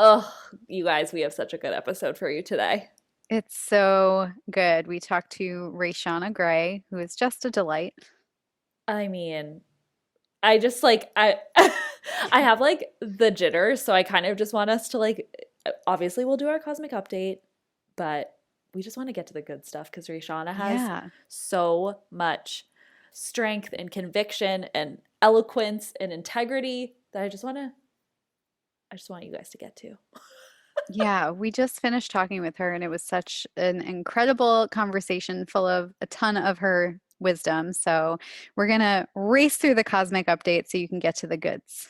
Oh, you guys, we have such a good episode for you today. It's so good. We talked to Rayshauna Gray, who is just a delight. I mean, I just like I have like the jitters, so I kind of just want us to like obviously we'll do our cosmic update, but we just want to get to the good stuff because Rayshana has Yeah. so much strength and conviction and eloquence and integrity that I just want you guys to get to. Yeah, we just finished talking with her, and it was such an incredible conversation full of a ton of her wisdom. So we're gonna race through the cosmic update so you can get to the goods.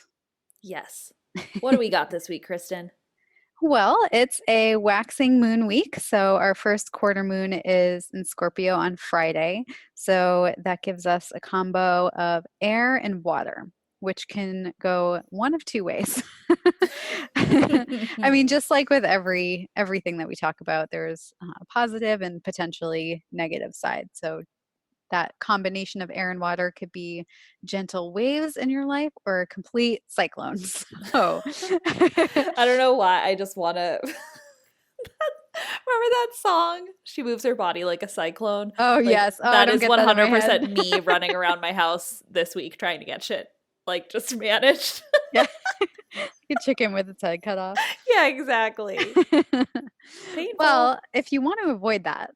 Yes. What do we got this week, Kristen? Well, it's a waxing moon week. So our first quarter moon is in Scorpio on Friday. So that gives us a combo of air and water, which can go one of two ways. I mean, just like with everything that we talk about, there's a positive and potentially negative side. So that combination of air and water could be gentle waves in your life or complete cyclones. So I don't know why. I just want to remember that song? She moves her body like a cyclone. oh, Like yes. Oh, I that don't is get that in my head. 100% me running around my house this week trying to get shit like just managed. Yeah. A chicken with its head cut off. Yeah, exactly. Painful. Well, if you want to avoid that,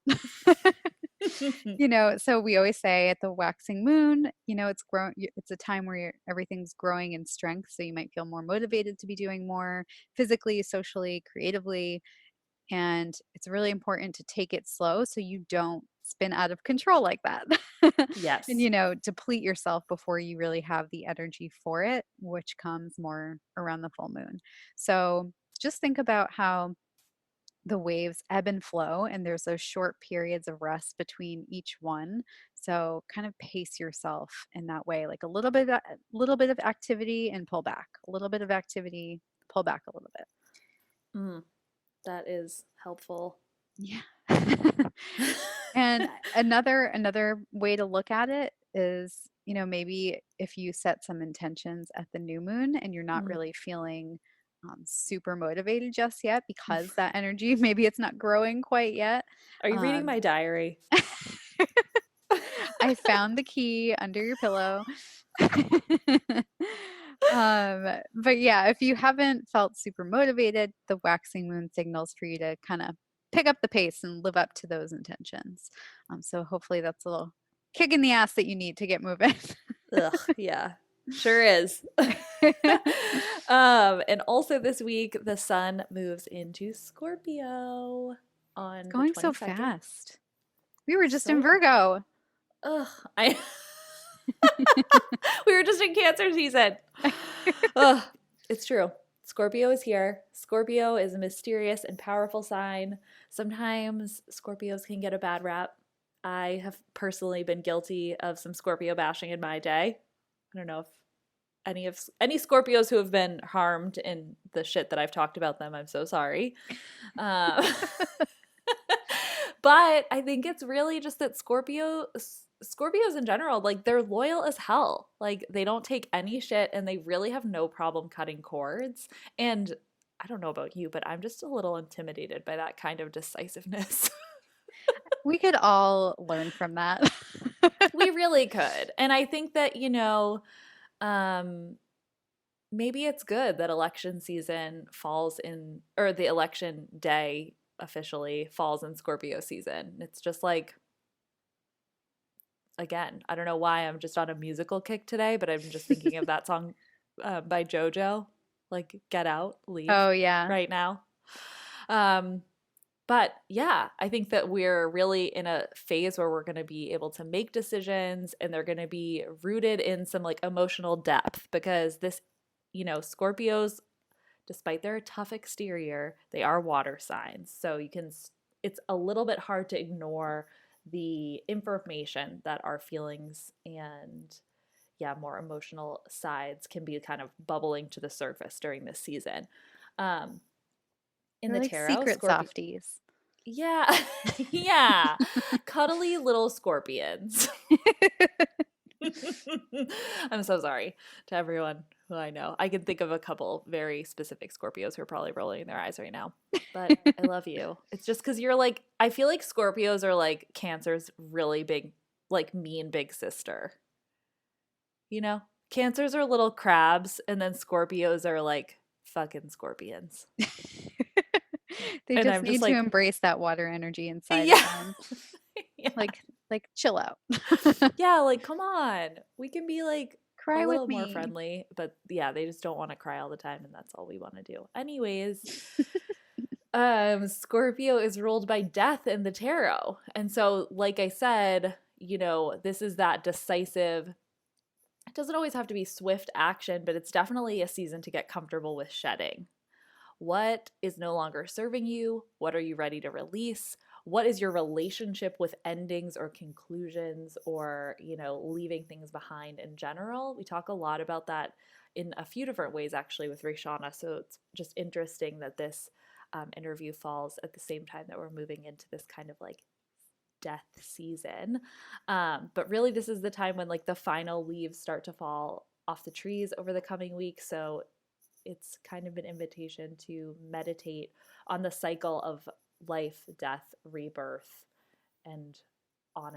so we always say at the waxing moon, it's grown, it's a time where everything's growing in strength. So you might feel more motivated to be doing more physically, socially, creatively. And it's really important to take it slow so you don't spin out of control like that. And, Yes. deplete yourself before you really have the energy for it, which comes more around the full moon. So just think about how the waves ebb and flow, and there's those short periods of rest between each one. So kind of pace yourself in that way, like a little bit of activity and pull back, a little bit of activity, pull back a little bit. Mm, that is helpful. Yeah. And another way to look at it is, maybe if you set some intentions at the new moon and you're not Mm. really feeling super motivated just yet because that energy, maybe it's not growing quite yet. Are you reading Um, my diary? I found the key under your pillow. But yeah, if you haven't felt super motivated, the waxing moon signals for you to kind of pick up the pace and live up to those intentions. So hopefully that's a little kick in the ass that you need to get moving. Ugh, yeah. Sure is. And also this week the sun moves into Scorpio It's on the going so 22nd. fast. We were just in So, Virgo. ugh, I we were just in Cancer season. Ugh, it's true. Scorpio is here. Scorpio is a mysterious and powerful sign. Sometimes Scorpios can get a bad rap. I have personally been guilty of some Scorpio bashing in my day. I don't know if any Scorpios who have been harmed in the shit that I've talked about them, I'm so sorry. Um, but I think it's really just that Scorpios in general, like they're loyal as hell. Like they don't take any shit and they really have no problem cutting cords. And I don't know about you, but I'm just a little intimidated by that kind of decisiveness. We could all learn from that. We really could. And I think that, um, maybe it's good that election season falls in, or the election day officially falls in Scorpio season. It's just like, again, I don't know why I'm just on a musical kick today, but I'm just thinking of that song by JoJo, like Get Out, Leave Oh, yeah. right now. Um, but yeah, I think that we're really in a phase where we're going to be able to make decisions and they're going to be rooted in some like emotional depth because Scorpios, despite their tough exterior, they are water signs. So it's a little bit hard to ignore the information that our feelings and yeah, more emotional sides can be kind of bubbling to the surface during this season. Um, in They're the like tarot, secret Scorpio, softies. yeah, yeah, cuddly little scorpions. I'm so sorry to everyone who I know. I can think of a couple very specific Scorpios who are probably rolling their eyes right now. But I love you. It's just because you're like, I feel like Scorpios are like Cancer's really big, like mean big sister. You know? Cancers are little crabs, and then Scorpios are like fucking scorpions. They And just I'm just need to like, embrace that water energy inside of yeah. them. Yeah. Like chill out. Yeah, like come on. We can be like a Cry with little more me. friendly, but yeah, they just don't want to cry all the time and that's all we want to do. Anyways, Scorpio is ruled by death in the tarot. And so like I said, you know, this is that decisive, it doesn't always have to be swift action, but it's definitely a season to get comfortable with shedding. What is no longer serving you? What are you ready to release? What is your relationship with endings or conclusions or, you know, leaving things behind in general? We talk a lot about that in a few different ways, actually, with Rayshana. So it's just interesting that this interview falls at the same time that we're moving into this kind of like death season. But really, this is the time when like the final leaves start to fall off the trees over the coming weeks. So it's kind of an invitation to meditate on the cycle of life, death, rebirth, and on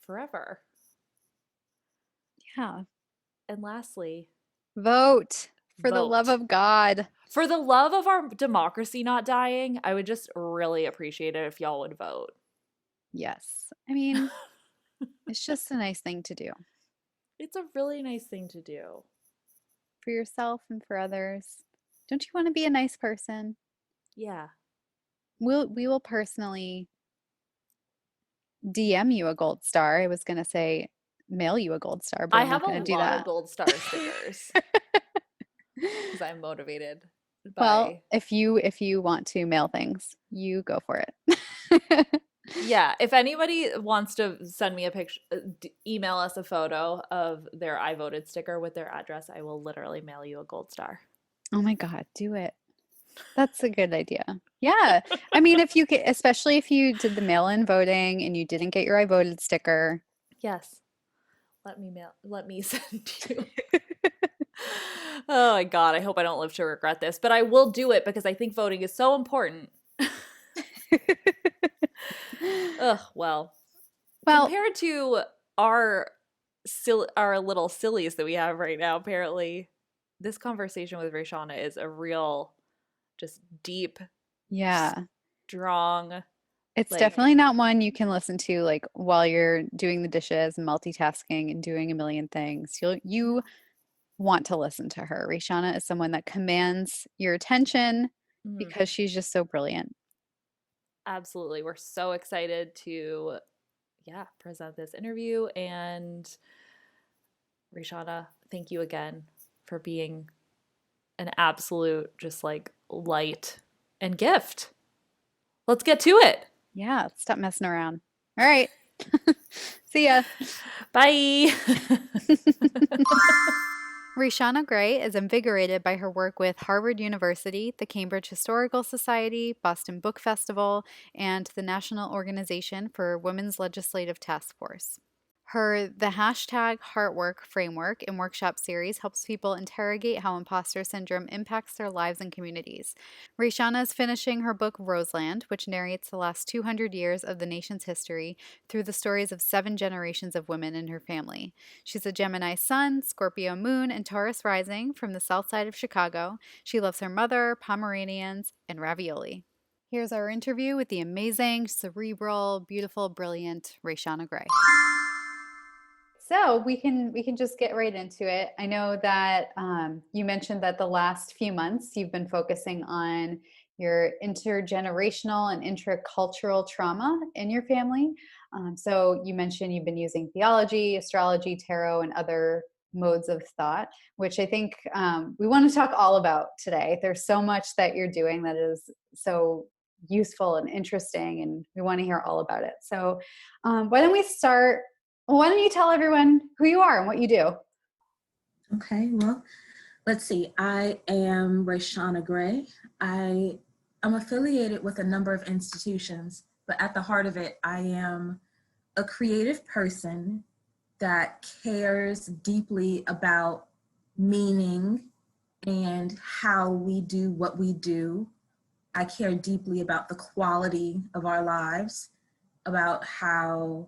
forever. Yeah. And lastly, Vote for the love vote. of God. For the love of our democracy not dying, I would just really appreciate it if y'all would vote. Yes. I mean, it's just a nice thing to do It's a really nice thing to do. for yourself and for others. Don't you want to be a nice person? Yeah. We will personally DM you a gold star. I was going to say mail you a gold star, but I I'm not have a going to do lot of that. gold star stickers because I'm motivated Well, by. if you want to mail things, you go for it. Yeah, if anybody wants to send me a picture, email us a photo of their I voted sticker with their address, I will literally mail you a gold star. Oh my God, do it. That's a good idea. Yeah. I mean, if you could, especially if you did the mail-in voting and you didn't get your I voted sticker. Yes, let me send you. Oh my God, I hope I don't live to regret this, but I will do it because I think voting is so important. Ugh, well, Well, compared to our our little sillies that we have right now, apparently this conversation with Rayshana is a real, just deep, yeah. strong, It's like, definitely not one you can listen to like while you're doing the dishes and multitasking and doing a million things. You want to listen to her. Rayshana is someone that commands your attention mm, because she's just so brilliant. absolutely. We're so excited to, yeah, present this interview. And Rayshana, thank you again for being an absolute, just like light and gift. Let's get to it. Yeah, stop messing around. All right. See ya. Bye. Rayshauna Gray is invigorated by her work with Harvard University, the Cambridge Historical Society, Boston Book Festival, and the National Organization for Women's Legislative Task Force. The hashtag Heartwork framework and workshop series helps people interrogate how imposter syndrome impacts their lives and communities. Rayshauna is finishing her book Roseland, which narrates the last 200 years of the nation's history through the stories of 7 generations of women in her family. She's a Gemini sun, Scorpio moon, and Taurus rising from the south side of Chicago. She loves her mother, Pomeranians, and ravioli. Here's our interview with the amazing, cerebral, beautiful, brilliant Rayshauna Gray. So we can just get right into it. I know that you mentioned that the last few months you've been focusing on your intergenerational and intercultural trauma in your family. So you mentioned you've been using theology, astrology, tarot, and other modes of thought, which I think we want to talk all about today. There's so much that you're doing that is so useful and interesting, and we want to hear all about it. So why don't we start? Why don't you tell everyone who you are and what you do? Okay, well, let's see. I am Rayshauna Gray. I am affiliated with a number of institutions, but at the heart of it, I am a creative person that cares deeply about meaning and how we do what we do. I care deeply about the quality of our lives, about how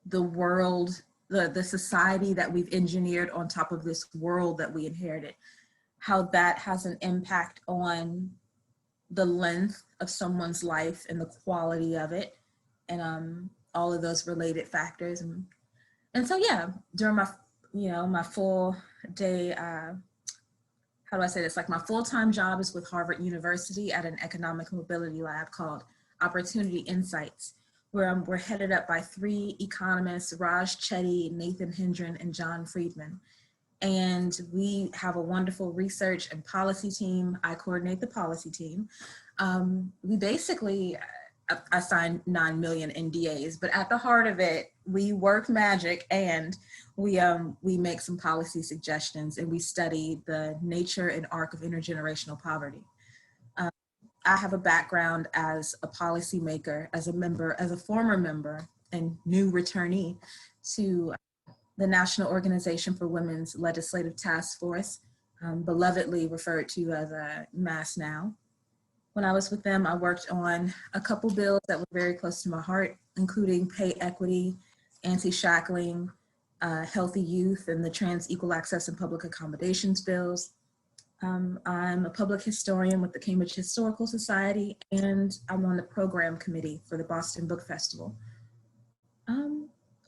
the world, the society that we've engineered on top of this world that we inherited, how that has an impact on the length of someone's life and the quality of it, and all of those related factors. And so, yeah, during my, my full day, how do I say this? Like, my full-time job is with Harvard University at an economic mobility lab called Opportunity Insights, where we're headed up by 3 economists, Raj Chetty, Nathan Hendren, and John Friedman. And we have a wonderful research and policy team. I coordinate the policy team. We basically, I signed 9 million NDAs, but at the heart of it, we work magic, and we make some policy suggestions, and we study the nature and arc of intergenerational poverty. I have a background as a policymaker, as a former member and new returnee to the National Organization for Women's Legislative Task Force, belovedly referred to as a MAS now. When I was with them, I worked on a couple bills that were very close to my heart, including pay equity, anti-shackling, healthy youth, and the trans equal access and public accommodations bills. I'm a public historian with the Cambridge Historical Society, and I'm on the program committee for the Boston Book Festival.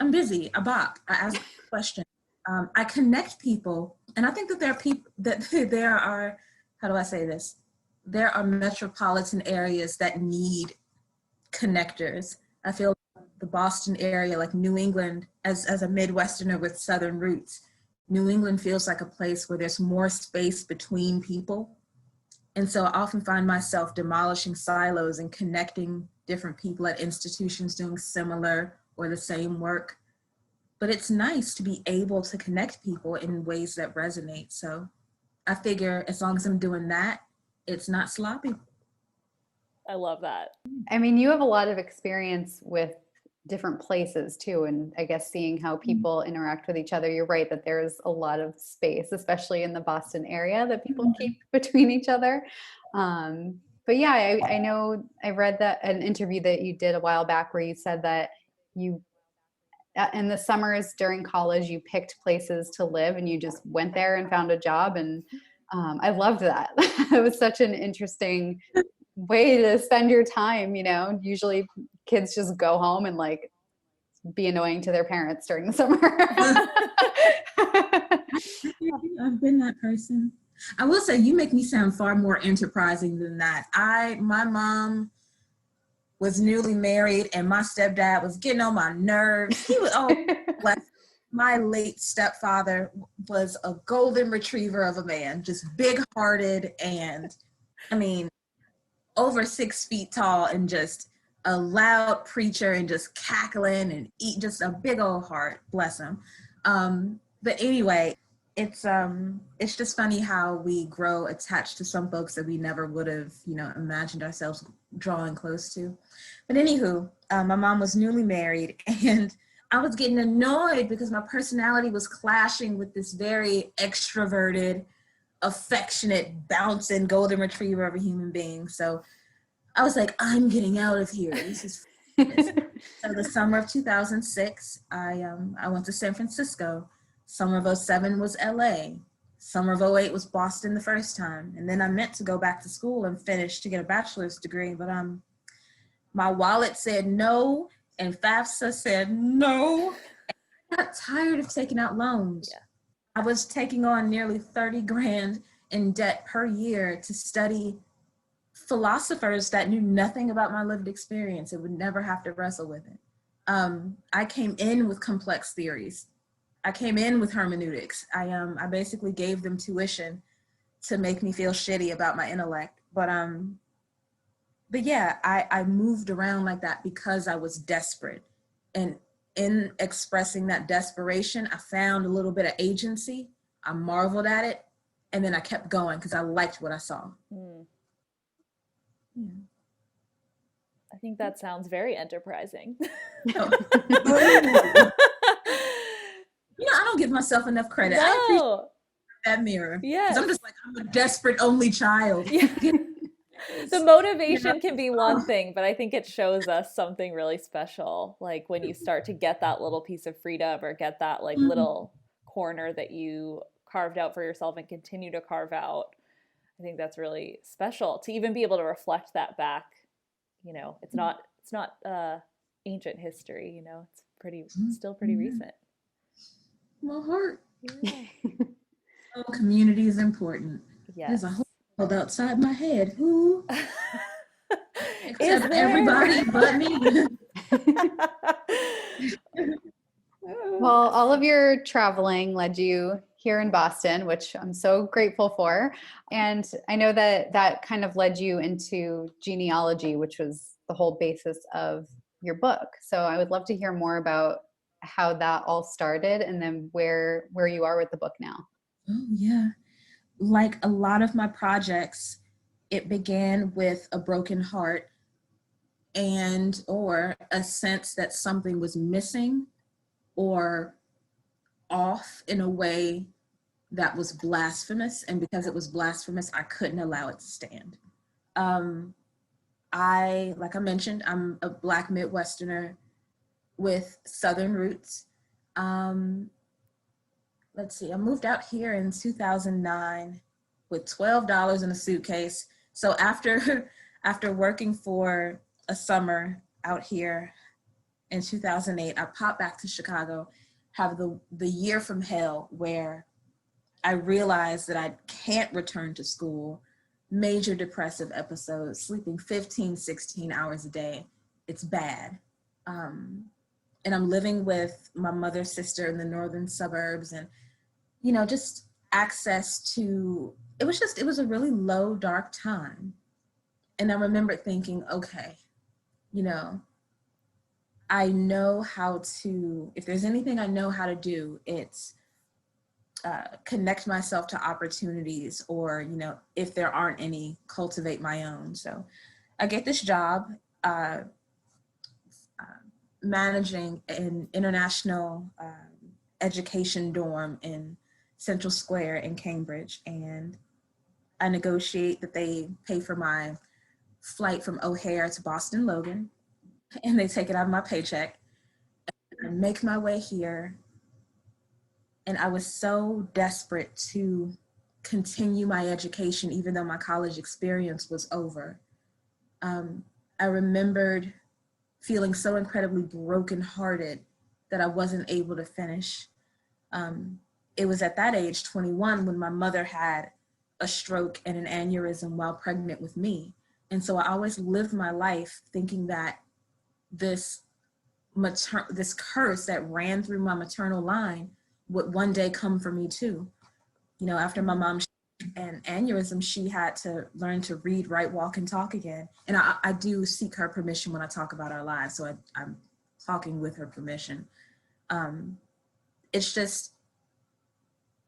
I'm busy, I bop, I ask questions. I connect people, and I think that there are, how do I say this? There are metropolitan areas that need connectors. I feel the Boston area, like New England, as a Midwesterner with Southern roots, New England feels like a place where there's more space between people. And so I often find myself demolishing silos and connecting different people at institutions doing similar or the same work. But it's nice to be able to connect people in ways that resonate. So I figure as long as I'm doing that, it's not sloppy. I love that. I mean, you have a lot of experience with different places too, and I guess seeing how people interact with each other. You're right that there's a lot of space, especially in the Boston area, that people keep between each other. But yeah, I know I read that an interview that you did a while back where you said that you in the summers during college you picked places to live and you just went there and found a job, and I loved that. It was such an interesting way to spend your time. Usually kids just go home and like be annoying to their parents during the summer. I've been that person. I will say you make me sound far more enterprising than that. My mom was newly married and my stepdad was getting on my nerves. He was, my late stepfather was a golden retriever of a man, just big-hearted and, I mean, over 6 feet tall and just a loud preacher and just cackling and eat, just a big old heart, bless him. But anyway, it's just funny how we grow attached to some folks that we never would have, imagined ourselves drawing close to. But anywho, my mom was newly married and I was getting annoyed because my personality was clashing with this very extroverted, affectionate, bouncing golden retriever of a human being. So I was like, I'm getting out of here. This is so the summer of 2006, I went to San Francisco. Summer of 07 was LA. Summer of 08 was Boston the first time. And then I meant to go back to school and finish to get a bachelor's degree, but my wallet said no, and FAFSA said no. I got tired of taking out loans. Yeah. I was taking on nearly 30 grand in debt per year to study philosophers that knew nothing about my lived experience and would never have to wrestle with it. I came in with complex theories. I came in with hermeneutics. I basically gave them tuition to make me feel shitty about my intellect. But yeah, I moved around like that because I was desperate. And in expressing that desperation, I found a little bit of agency. I marveled at it. And then I kept going because I liked what I saw. Mm. Yeah. I think that sounds very enterprising. I don't give myself enough credit. I appreciate No. that mirror. Yes. Because I'm just like, I'm a desperate only child. Yeah. The You motivation know? can be one thing, but I think it shows us something really special. Like when you start to get that little piece of freedom or get that like Mhm. little corner that you carved out for yourself and continue to carve out. I think that's really special to even be able to reflect that back. It's not ancient history, it's pretty still pretty Yeah. recent. My heart. Yeah. Oh, community is important. Yes. There's a whole world outside my head. Who? Is Except there? everybody but me. Well, all of your traveling led you here in Boston, which I'm so grateful for. And I know that that kind of led you into genealogy, which was the whole basis of your book. So I would love to hear more about how that all started and then where you are with the book now. Oh, yeah. Like a lot of my projects, it began with a broken heart and or a sense that something was missing or off in a way that was blasphemous. And because it was blasphemous, I couldn't allow it to stand. Like I mentioned, I'm a Black Midwesterner with Southern roots. Let's see, I moved out here in 2009 with $12 in a suitcase. So after working for a summer out here in 2008, I popped back to Chicago, have the year from hell where I realized that I can't return to school, major depressive episodes, sleeping 15, 16 hours a day. It's bad. And I'm living with my mother's sister in the northern suburbs and, just access to, it was a really low, dark time. And I remember thinking, okay, I know how to, if there's anything I know how to do, it's connect myself to opportunities or, if there aren't any, cultivate my own. So I get this job managing an international education dorm in Central Square in Cambridge. And I negotiate that they pay for my flight from O'Hare to Boston Logan, and they take it out of my paycheck. I make my way here. And I was so desperate to continue my education, even though my college experience was over. I remembered feeling so incredibly brokenhearted that I wasn't able to finish. It was at that age, 21, when my mother had a stroke and an aneurysm while pregnant with me. And so I always lived my life thinking that this curse that ran through my maternal line would one day come for me too. After my mom an aneurysm, she had to learn to read, write, walk, and talk again. And I do seek her permission when I talk about our lives. So I'm talking with her permission. It's just,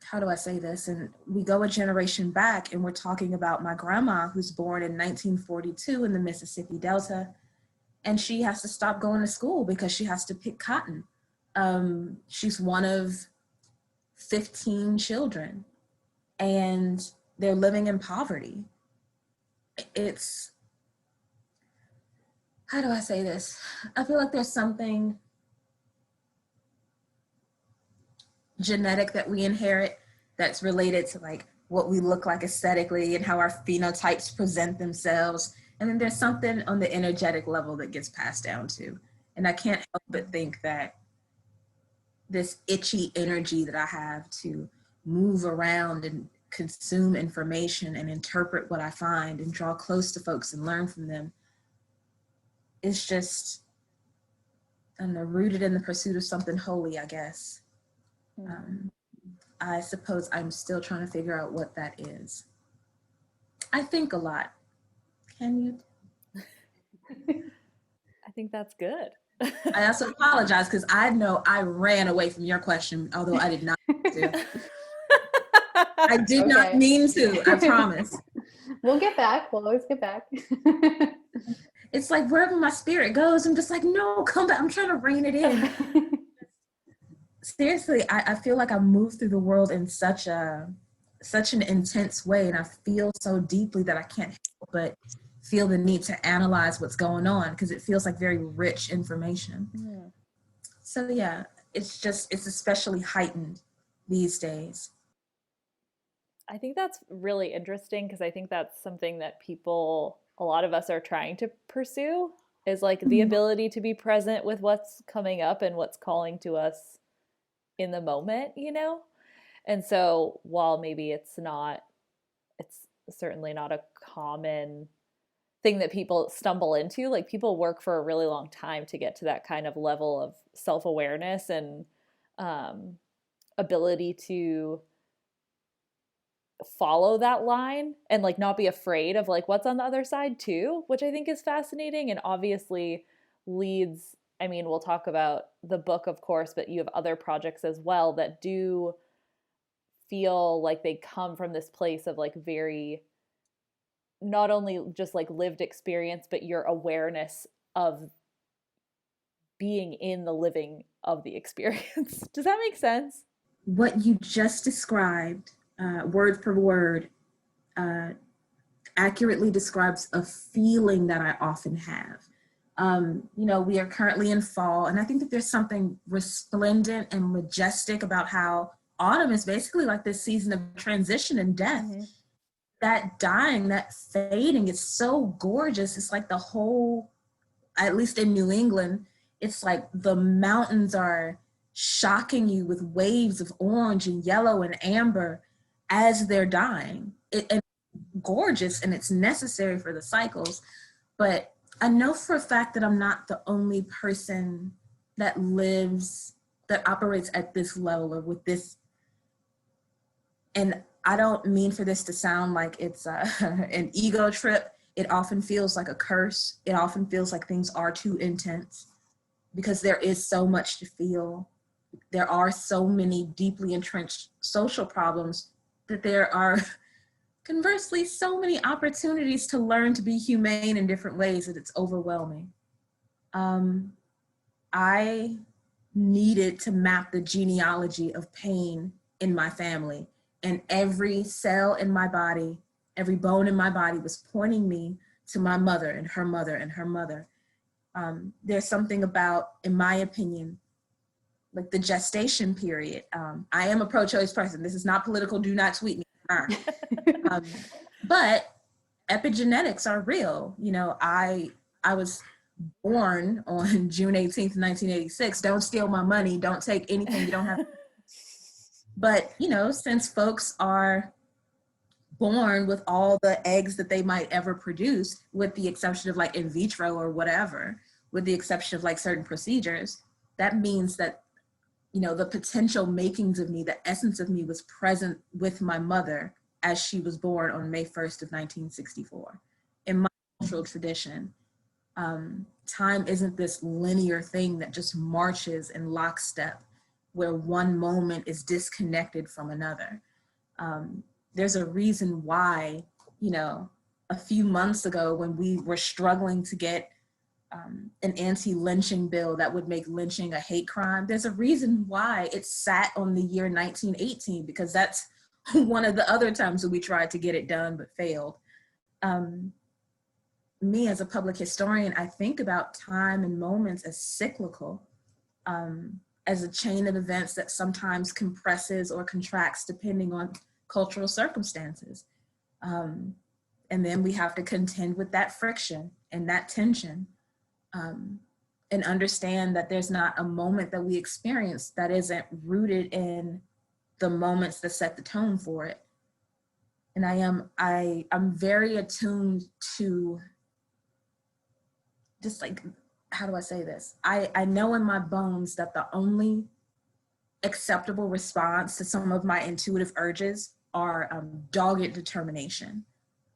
how do I say this? And we go a generation back and we're talking about my grandma who's born in 1942 in the Mississippi Delta. And she has to stop going to school because she has to pick cotton. She's one of 15 children and they're living in poverty. It's, how do I say this? I feel like there's something genetic that we inherit that's related to like what we look like aesthetically and how our phenotypes present themselves. And then there's something on the energetic level that gets passed down too. And I can't help but think that this itchy energy that I have to move around and consume information and interpret what I find and draw close to folks and learn from them is just, I don't know, rooted in the pursuit of something holy, I guess. I suppose I'm still trying to figure out what that is. I think a lot. Can you? I think that's good. I also apologize because I know I ran away from your question, although I did not mean to. I did not mean to, I promise. We'll get back. We'll always get back. It's like wherever my spirit goes, I'm just like, no, come back. I'm trying to rein it in. seriously, I feel like I move through the world in such an intense way, and I feel so deeply that I can't help but feel the need to analyze what's going on because it feels like very rich information. Mm. So yeah, it's especially heightened these days. I think that's really interesting because I think that's something that people, a lot of us are trying to pursue, is like the Mhm. ability to be present with what's coming up and what's calling to us in the moment, you know? And so while maybe it's certainly not a common thing that people stumble into, like people work for a really long time to get to that kind of level of self-awareness and um, ability to follow that line and like not be afraid of like what's on the other side too, which I think is fascinating and obviously leads, I mean, we'll talk about the book of course, but you have other projects as well that do feel like they come from this place of like very, not only just like lived experience but your awareness of being in the living of the experience. Does that make sense? What you just described, word for word, uh, accurately describes a feeling that I often have. We are currently in fall, and I think that there's something resplendent and majestic about how autumn is basically like this season of transition and death. Mm-hmm. That dying, that fading, it's so gorgeous. It's like the whole, at least in New England, it's like the mountains are shocking you with waves of orange and yellow and amber as they're dying. And gorgeous, and it's necessary for the cycles. But I know for a fact that I'm not the only person that operates at this level or with this. And I don't mean for this to sound like it's an ego trip. It often feels like a curse. It often feels like things are too intense because there is so much to feel. There are so many deeply entrenched social problems that there are conversely so many opportunities to learn to be humane in different ways that it's overwhelming. I needed to map the genealogy of pain in my family, and every cell in my body, every bone in my body was pointing me to my mother and her mother and her mother. There's something about, in my opinion, like the gestation period. I am a pro-choice person. This is not political. Do not tweet me. But epigenetics are real. I was born on June 18th, 1986. Don't steal my money. Don't take anything you don't have. But, since folks are born with all the eggs that they might ever produce, with the exception of like in vitro or whatever, with the exception of like certain procedures, that means that, the potential makings of me, the essence of me was present with my mother as she was born on May 1st of 1964. In my cultural tradition, time isn't this linear thing that just marches in lockstep where one moment is disconnected from another. There's a reason why, a few months ago when we were struggling to get an anti-lynching bill that would make lynching a hate crime, there's a reason why it sat on the year 1918, because that's one of the other times that we tried to get it done but failed. Me as a public historian, I think about time and moments as cyclical, as a chain of events that sometimes compresses or contracts depending on cultural circumstances. And then we have to contend with that friction and that tension, and understand that there's not a moment that we experience that isn't rooted in the moments that set the tone for it. And I'm very attuned to just like, how do I say this? I know in my bones that the only acceptable response to some of my intuitive urges are dogged determination.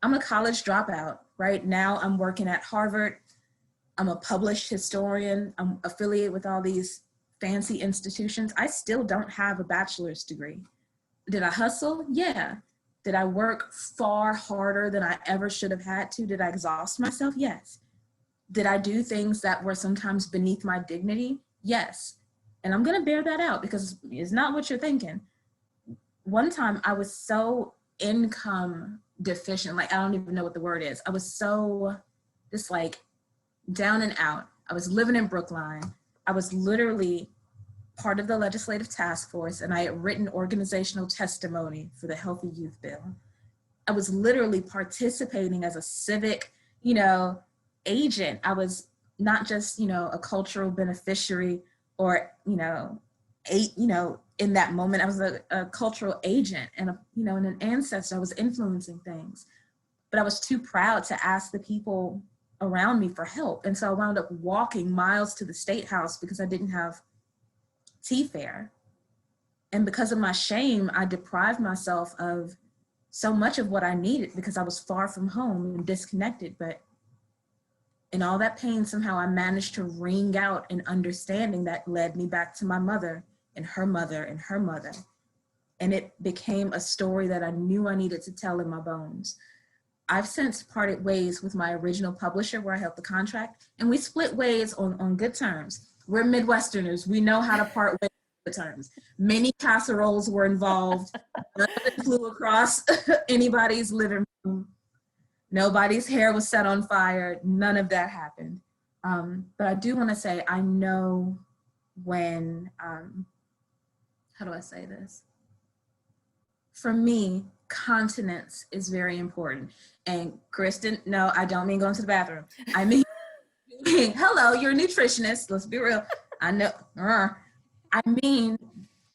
I'm a college dropout. Right now I'm working at Harvard. I'm a published historian. I'm affiliated with all these fancy institutions. I still don't have a bachelor's degree. Did I hustle? Yeah. Did I work far harder than I ever should have had to? Did I exhaust myself? Yes. Did I do things that were sometimes beneath my dignity? Yes. And I'm going to bear that out because it's not what you're thinking. One time I was so income deficient, like I don't even know what the word is. I was so just like down and out. I was living in Brookline. I was literally part of the legislative task force, and I had written organizational testimony for the Healthy Youth Bill. I was literally participating as a civic, agent. I was not just, a cultural beneficiary or, in that moment, I was a cultural agent and, and an ancestor. I was influencing things, but I was too proud to ask the people around me for help. And so I wound up walking miles to the State House because I didn't have T-fare. And because of my shame, I deprived myself of so much of what I needed because I was far from home and disconnected. But in all that pain, somehow I managed to wring out an understanding that led me back to my mother and her mother and her mother. And it became a story that I knew I needed to tell in my bones. I've since parted ways with my original publisher where I held the contract, and we split ways on good terms. We're Midwesterners. We know how to part ways on good terms. Many casseroles were involved. None of it flew across anybody's living room. Nobody's hair was set on fire. None of that happened. But I do want to say, I know when, how do I say this? For me, continence is very important. And Kristen, no, I don't mean going to the bathroom. I mean, hello, you're a nutritionist. Let's be real. I know. I mean,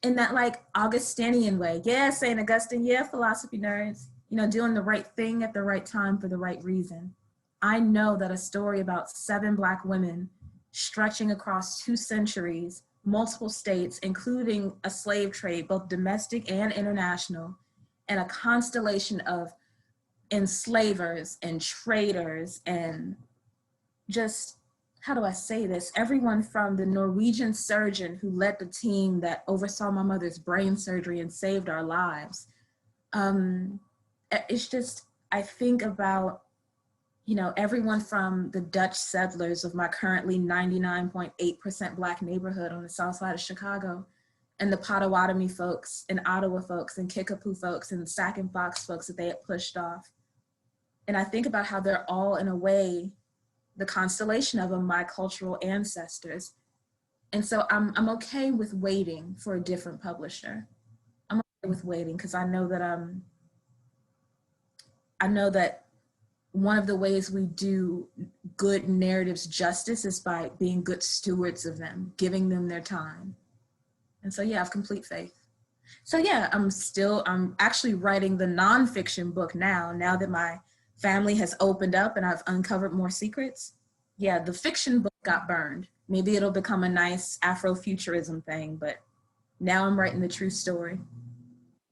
in that like Augustinian way. Yeah, St. Augustine. Yeah, philosophy nerds. Doing the right thing at the right time for the right reason. I know that a story about 7 Black women stretching across 2 centuries, multiple states, including a slave trade, both domestic and international, and a constellation of enslavers and traders and just, how do I say this? Everyone from the Norwegian surgeon who led the team that oversaw my mother's brain surgery and saved our lives. It's just, I think about, everyone from the Dutch settlers of my currently 99.8% Black neighborhood on the south side of Chicago, and the Potawatomi folks and Ottawa folks and Kickapoo folks and Sac and Fox folks that they had pushed off. And I think about how they're all, in a way, the constellation of them, my cultural ancestors. And so I'm okay with waiting for a different publisher. I'm okay with waiting because I know that one of the ways we do good narratives justice is by being good stewards of them, giving them their time. And so, yeah, I have complete faith. So yeah, I'm actually writing the nonfiction book now that my family has opened up and I've uncovered more secrets. Yeah, the fiction book got burned. Maybe it'll become a nice Afrofuturism thing, but now I'm writing the true story.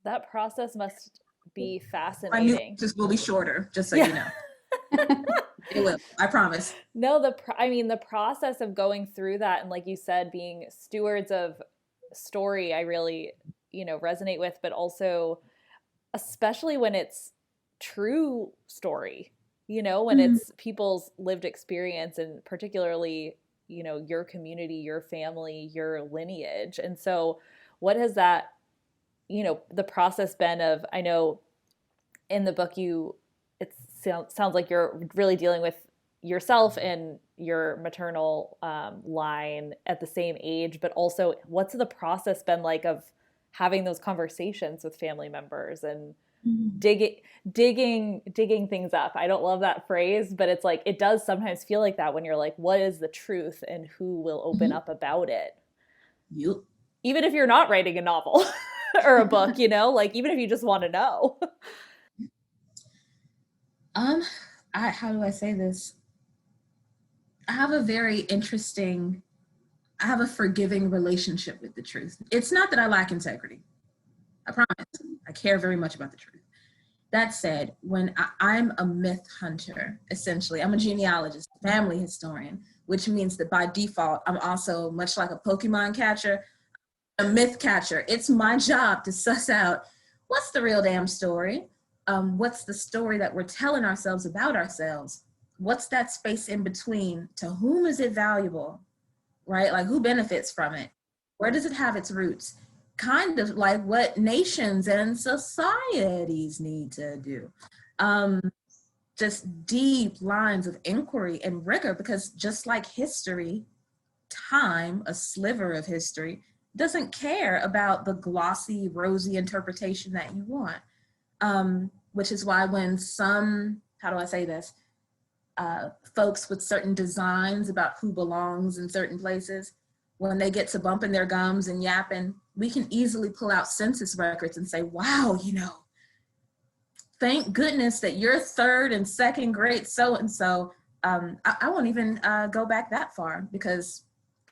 That process must be fascinating. My new just will be shorter, just so you know. It will, I promise. No, the process of going through that, and like you said, being stewards of story, I really, resonate with, but also, especially when it's true story, when it's people's lived experience, and particularly, your community, your family, your lineage. And so what has that, the process been of, I know in the book it sounds like you're really dealing with yourself and your maternal line at the same age, but also what's the process been like of having those conversations with family members and digging things up? I don't love that phrase, but it's like, it does sometimes feel like that when you're like, what is the truth and who will open up about it? Yep. Even if you're not writing a novel or a book, like even if you just want to know. How do I say this? I have a forgiving relationship with the truth. It's not that I lack integrity. I promise. I care very much about the truth. That said, when I'm a myth hunter, essentially, I'm a genealogist, family historian, which means that by default, I'm also, much like a Pokemon catcher, a myth catcher. It's my job to suss out what's the real damn story. What's the story that we're telling ourselves about ourselves? What's that space in between? To whom is it valuable, right? Like who benefits from it? Where does it have its roots? Kind of like what nations and societies need to do. Just deep lines of inquiry and rigor, because just like history, time, a sliver of history, doesn't care about the glossy, rosy interpretation that you want. Which is why when some, how do I say this, folks with certain designs about who belongs in certain places, when they get to bumping their gums and yapping, we can easily pull out census records and say, wow, thank goodness that you're third and second grade so-and-so. I won't even go back that far, because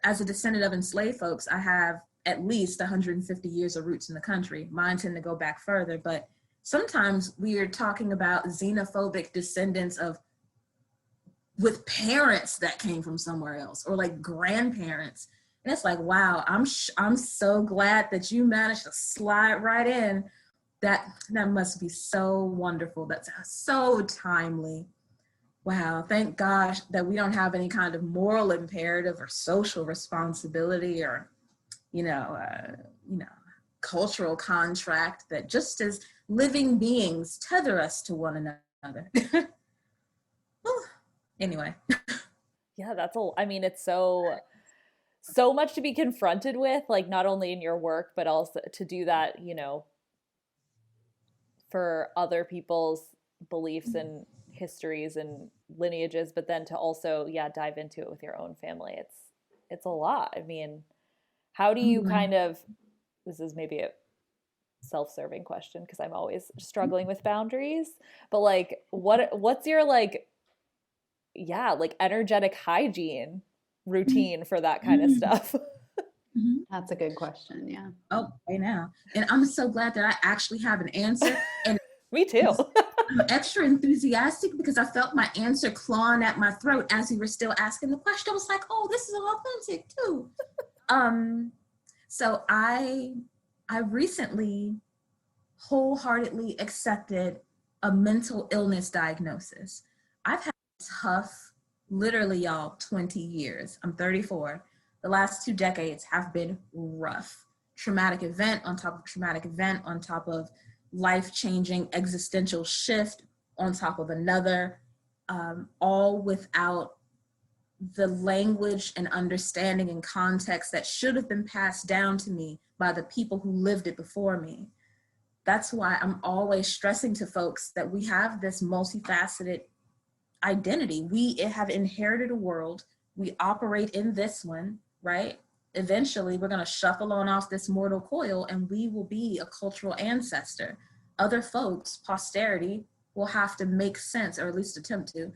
as a descendant of enslaved folks, I have at least 150 years of roots in the country. Mine tend to go back further, but sometimes we are talking about xenophobic descendants with parents that came from somewhere else, or like grandparents. And it's like, wow, I'm so glad that you managed to slide right in. That must be so wonderful. That's so timely. Wow, thank gosh that we don't have any kind of moral imperative or social responsibility or, cultural contract that just as living beings tether us to one another. Anyway. Yeah, it's so much to be confronted with, like not only in your work, but also to do that, for other people's beliefs and histories and lineages, but then to also, dive into it with your own family. It's a lot. I mean, how do you kind of, this is maybe a self-serving question because I'm always struggling with boundaries, but like what's your like energetic hygiene routine for that kind of stuff? That's a good question. Yeah. Oh, right now. And I'm so glad that I actually have an answer. And me too. I'm extra enthusiastic because I felt my answer clawing at my throat as you were still asking the question. I was like, oh, this is authentic too. So I recently wholeheartedly accepted a mental illness diagnosis. I've had a tough, literally y'all, 20 years. I'm 34. The last 2 decades have been rough. Traumatic event on top of traumatic event on top of life-changing existential shift on top of another, all without the language and understanding and context that should have been passed down to me by the people who lived it before me. That's why I'm always stressing to folks that we have this multifaceted identity. We have inherited a world. We operate in this one, right? Eventually, we're going to shuffle on off this mortal coil and we will be a cultural ancestor. Other folks, posterity, will have to make sense, or at least attempt to,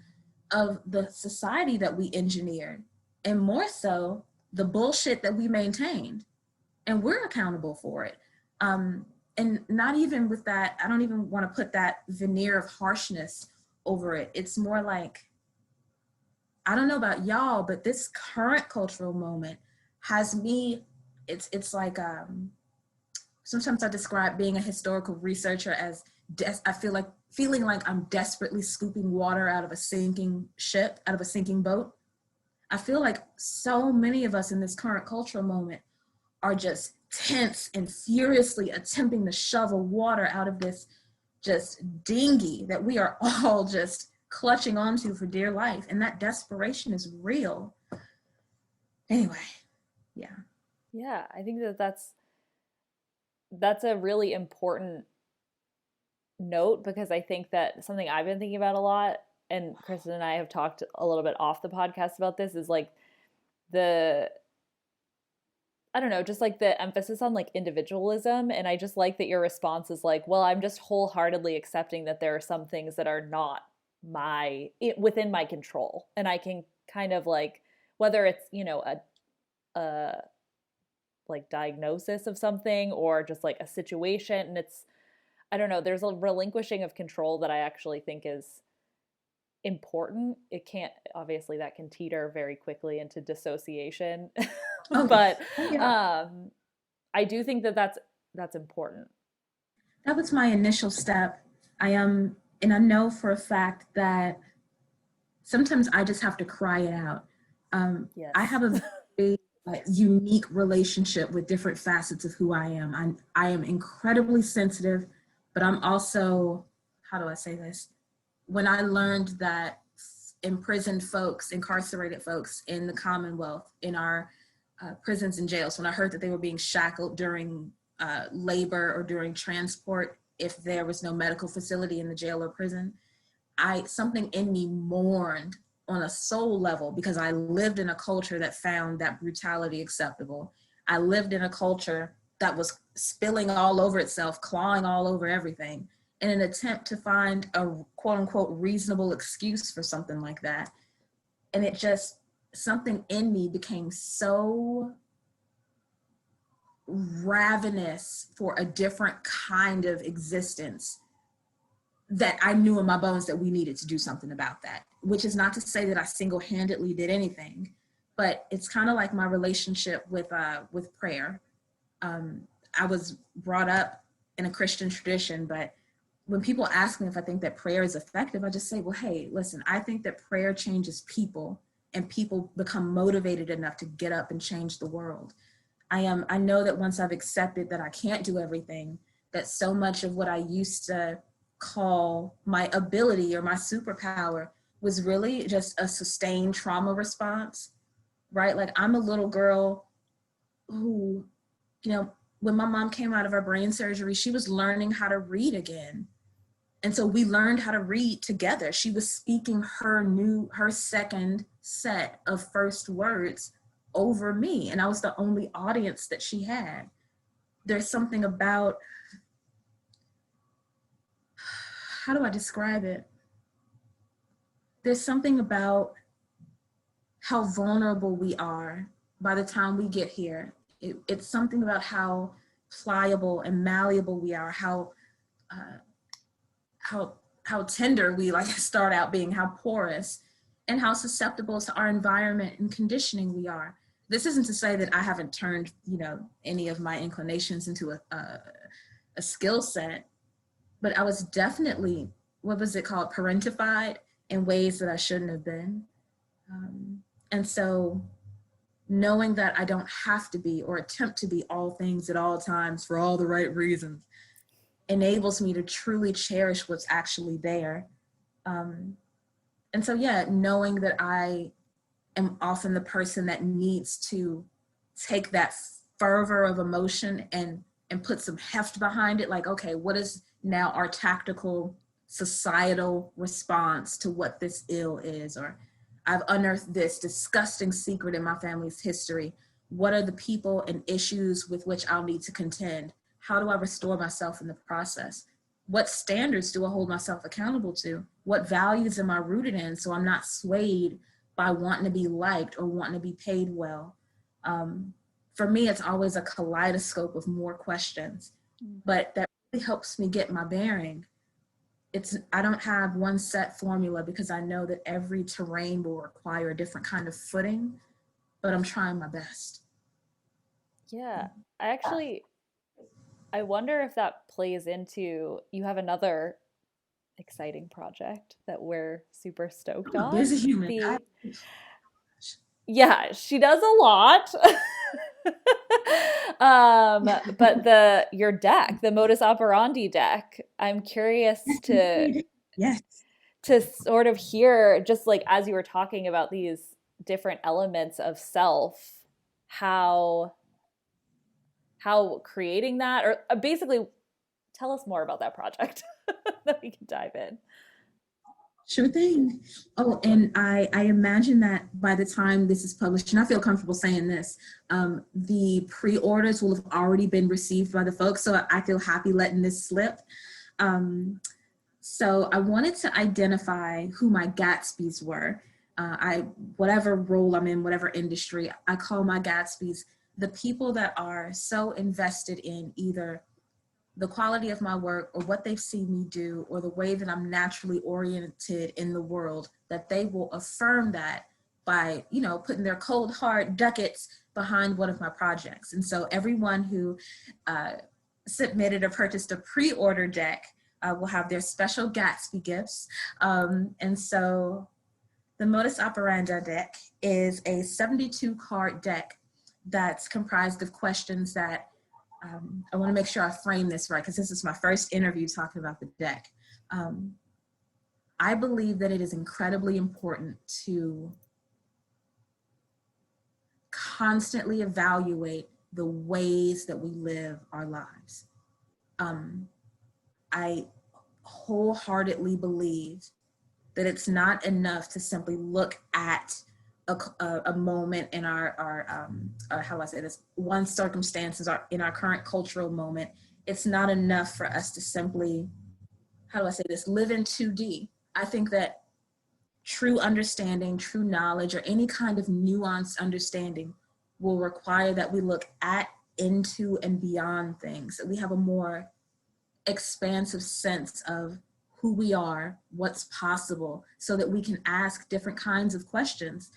of the society that we engineered, and more so, the bullshit that we maintained. And we're accountable for it. And not even with that, I don't even want to put that veneer of harshness over it. It's more like, I don't know about y'all, but this current cultural moment has me, it's like, sometimes I describe being a historical researcher as, I feel like feeling like I'm desperately scooping water out of a sinking ship, out of a sinking boat. I feel like so many of us in this current cultural moment are just tense and furiously attempting to shovel water out of this just dinghy that we are all just clutching onto for dear life. And that desperation is real. Anyway, yeah. Yeah, I think that's a really important note, because I think that something I've been thinking about a lot, and Kristen and I have talked a little bit off the podcast about this, is like I don't know, just like the emphasis on like individualism. And I just like that your response is like, well, I'm just wholeheartedly accepting that there are some things that are not within my control. And I can kind of like, whether it's, a like diagnosis of something or just like a situation. And I don't know, there's a relinquishing of control that I actually think is important. It can't, obviously that can teeter very quickly into dissociation. But I do think that that's important. That was my initial step. And I know for a fact that sometimes I just have to cry it out. Yes. I have a very unique relationship with different facets of who I am. I am incredibly sensitive, but I'm also, how do I say this? When I learned that imprisoned folks, incarcerated folks in the Commonwealth, in our prisons and jails, when I heard that they were being shackled during labor or during transport, if there was no medical facility in the jail or prison, something in me mourned on a soul level, because I lived in a culture that found that brutality acceptable. I lived in a culture that was spilling all over itself, clawing all over everything, in an attempt to find a quote unquote reasonable excuse for something like that. And it just, something in me became so ravenous for a different kind of existence that I knew in my bones that we needed to do something about that, which is not to say that I single-handedly did anything, but it's kind of like my relationship with prayer. I was brought up in a Christian tradition, but when people ask me if I think that prayer is effective, I just say, well, hey, listen, I think that prayer changes people, and people become motivated enough to get up and change the world. I know that once I've accepted that I can't do everything, that so much of what I used to call my ability or my superpower was really just a sustained trauma response, right? Like, I'm a little girl who, when my mom came out of her brain surgery, she was learning how to read again. And so we learned how to read together. She was speaking her second set of first words over me, and I was the only audience that she had. There's something about, how do I describe it? There's something about how vulnerable we are by the time we get here. It's something about how pliable and malleable we are, how tender we start out being, how porous, and how susceptible to our environment and conditioning we are. This isn't to say that I haven't turned, any of my inclinations into a skill set, but I was definitely, what was it called, parentified in ways that I shouldn't have been. And so knowing that I don't have to be or attempt to be all things at all times for all the right reasons enables me to truly cherish what's actually there. And so, knowing that I am often the person that needs to take that fervor of emotion and put some heft behind it. Like, okay, what is now our tactical societal response to what this ill is? Or I've unearthed this disgusting secret in my family's history. What are the people and issues with which I'll need to contend? How do I restore myself in the process? What standards do I hold myself accountable to? What values am I rooted in so I'm not swayed by wanting to be liked or wanting to be paid well? For me, it's always a kaleidoscope of more questions, but that really helps me get my bearing. I don't have one set formula, because I know that every terrain will require a different kind of footing, but I'm trying my best. Yeah, I wonder if that plays into, you have another exciting project that we're super stoked I'm a on. busy human. Yeah, she does a lot. But your deck, the Modus Operandi deck, I'm curious to sort of hear, just like as you were talking about these different elements of self, how creating that, or basically tell us more about that project that we can dive in. Sure thing. Oh, and I imagine that by the time this is published, and I feel comfortable saying this, the pre-orders will have already been received by the folks, so I feel happy letting this slip. So I wanted to identify who my Gatsbys were. Whatever role I'm in, whatever industry, I call my Gatsbys the people that are so invested in either the quality of my work or what they've seen me do or the way that I'm naturally oriented in the world, that they will affirm that by, putting their cold hard ducats behind one of my projects. And so everyone who submitted or purchased a pre-order deck will have their special Gatsby gifts. And so the Modus Operandi deck is a 72 card deck that's comprised of questions that I want to make sure I frame this right, because this is my first interview talking about the deck. I believe that it is incredibly important to constantly evaluate the ways that we live our lives. I wholeheartedly believe that it's not enough to simply look at a moment in our how do I say this, one circumstances in our current cultural moment. It's not enough for us to simply, how do I say this, live in 2D. I think that true understanding, true knowledge, or any kind of nuanced understanding will require that we look at, into, and beyond things, that we have a more expansive sense of who we are, what's possible, so that we can ask different kinds of questions.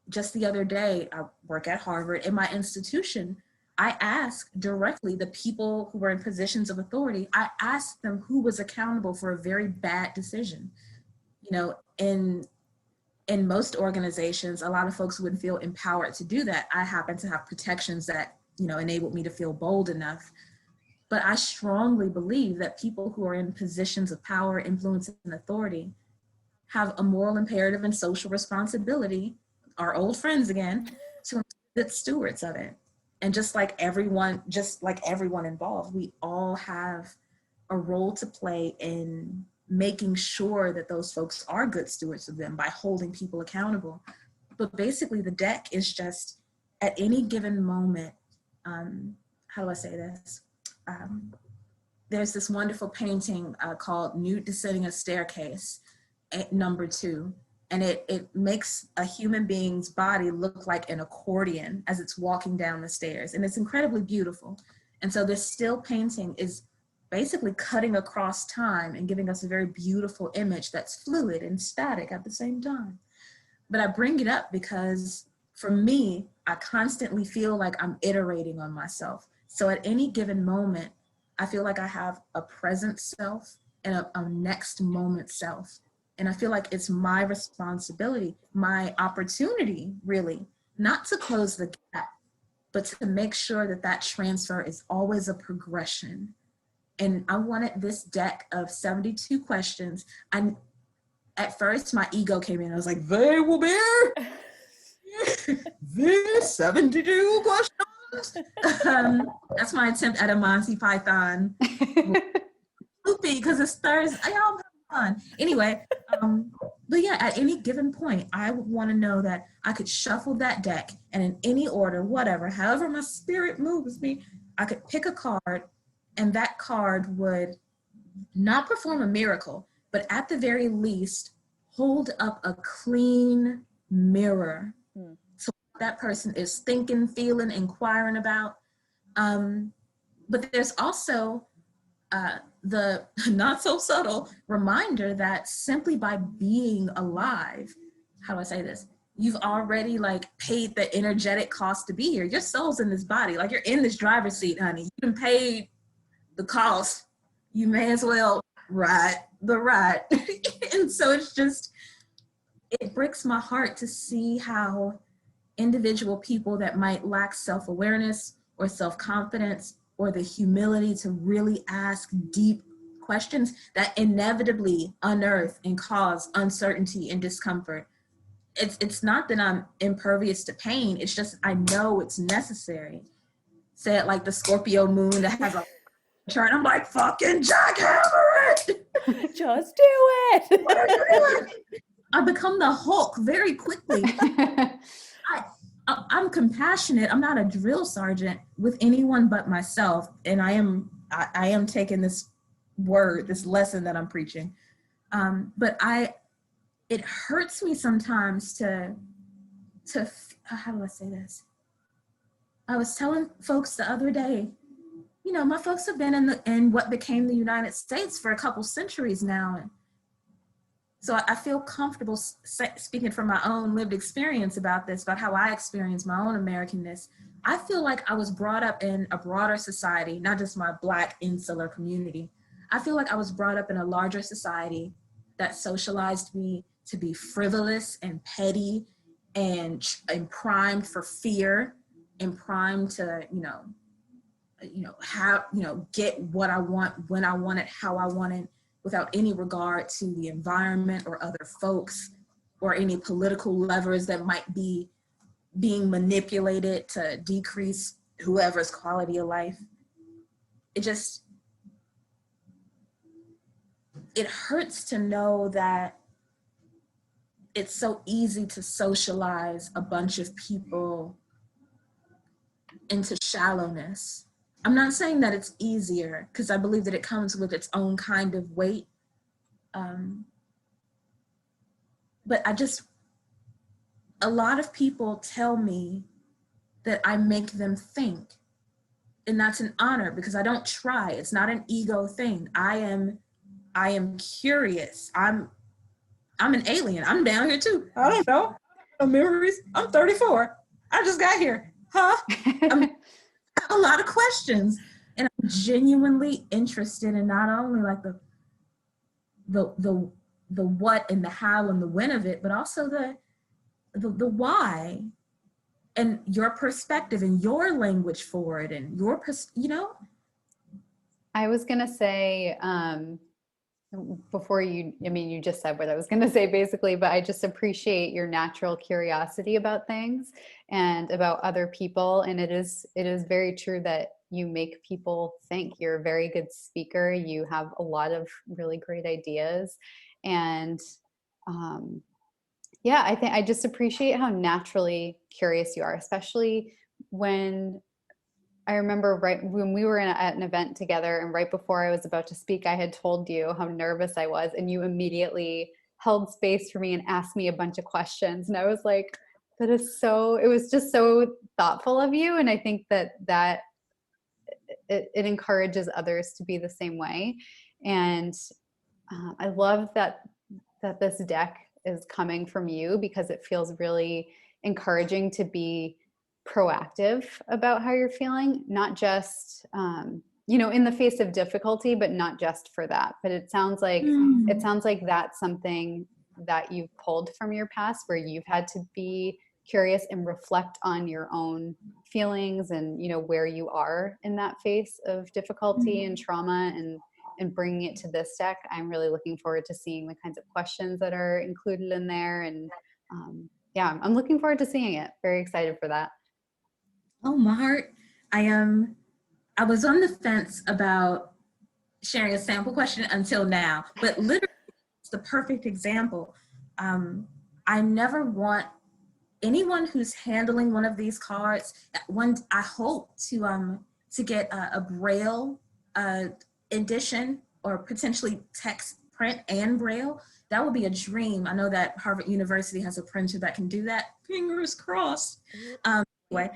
Just the other day, I work at Harvard. In my institution, I asked directly the people who were in positions of authority, I asked them who was accountable for a very bad decision. You know, in most organizations, a lot of folks wouldn't feel empowered to do that. I happen to have protections that, you know, enabled me to feel bold enough. But I strongly believe that people who are in positions of power, influence, and authority have a moral imperative and social responsibility, our old friends again, to be good stewards of it. And just like everyone involved, we all have a role to play in making sure that those folks are good stewards of them by holding people accountable. But basically the deck is just, at any given moment, how do I say this? There's this wonderful painting called Nude Descending a Staircase, number 2. And it makes a human being's body look like an accordion as it's walking down the stairs. And it's incredibly beautiful. And so this still painting is basically cutting across time and giving us a very beautiful image that's fluid and static at the same time. But I bring it up because for me, I constantly feel like I'm iterating on myself. So at any given moment, I feel like I have a present self and a next moment self. And I feel like it's my responsibility, my opportunity, really, not to close the gap, but to make sure that that transfer is always a progression. And I wanted this deck of 72 questions. At first, my ego came in. I was like, they will be this 72 questions. That's my attempt at a Monty Python. Loopy, because it's Thursday. I'm having fun. Anyway, but yeah, at any given point, I would want to know that I could shuffle that deck, and in any order, whatever, however my spirit moves me, I could pick a card, and that card would not perform a miracle, but at the very least, hold up a clean mirror. So that person is thinking, feeling, inquiring about. But there's also the not so subtle reminder that simply by being alive, how do I say this? You've already like paid the energetic cost to be here. Your soul's in this body. Like, you're in this driver's seat, honey. You've paid the cost. You may as well ride the ride. And so it's just, it breaks my heart to see how individual people that might lack self-awareness or self-confidence or the humility to really ask deep questions that inevitably unearth and cause uncertainty and discomfort. It's not that I'm impervious to pain, it's just I know it's necessary. Say it like the Scorpio moon that has a chart. I'm like, fucking jackhammer it! Just do it! What are you doing? I become the Hulk very quickly. I'm compassionate. I'm not a drill sergeant with anyone but myself. And I am taking this lesson that I'm preaching. But it hurts me sometimes to how do I say this? I was telling folks the other day, you know, my folks have been in what became the United States for a couple centuries now. And so I feel comfortable speaking from my own lived experience about this, about how I experience my own Americanness. I feel like I was brought up in a broader society, not just my Black insular community. I feel like I was brought up in a larger society that socialized me to be frivolous and petty and primed for fear and primed to, get what I want, when I want it, how I want it, without any regard to the environment or other folks or any political levers that might be being manipulated to decrease whoever's quality of life. It hurts to know that it's so easy to socialize a bunch of people into shallowness. I'm not saying that it's easier, because I believe that it comes with its own kind of weight. But a lot of people tell me that I make them think. And that's an honor, because I don't try. It's not an ego thing. I am curious. I'm an alien. I'm down here too. I don't know. No memories. I'm 34. I just got here. Huh? I have a lot of questions. And I'm genuinely interested in not only like the what and the how and the when of it, but also the why and your perspective and your language for it and your, I was going to say, before you just said what I was going to say basically, but I just appreciate your natural curiosity about things and about other people. And it is very true that you make people think. You're a very good speaker. You have a lot of really great ideas. And I just appreciate how naturally curious you are, especially when I remember right when we were at an event together, and right before I was about to speak, I had told you how nervous I was, and you immediately held space for me and asked me a bunch of questions. And I was like, it was just so thoughtful of you. And I think that it encourages others to be the same way. And I love that this deck is coming from you, because it feels really encouraging to be proactive about how you're feeling, not just in the face of difficulty, but not just for that. But it sounds like that's something that you've pulled from your past, where you've had to be curious and reflect on your own feelings and where you are in that face of difficulty and trauma, and bringing it to this deck. I'm really looking forward to seeing the kinds of questions that are included in there. And I'm looking forward to seeing it. Very excited for that. Oh, my heart. I was on the fence about sharing a sample question until now, but literally it's the perfect example. I never want anyone who's handling one of these cards, I hope to get a Braille edition, or potentially text print and Braille. That would be a dream. I know that Harvard University has a printer that can do that. Fingers crossed. Anyway,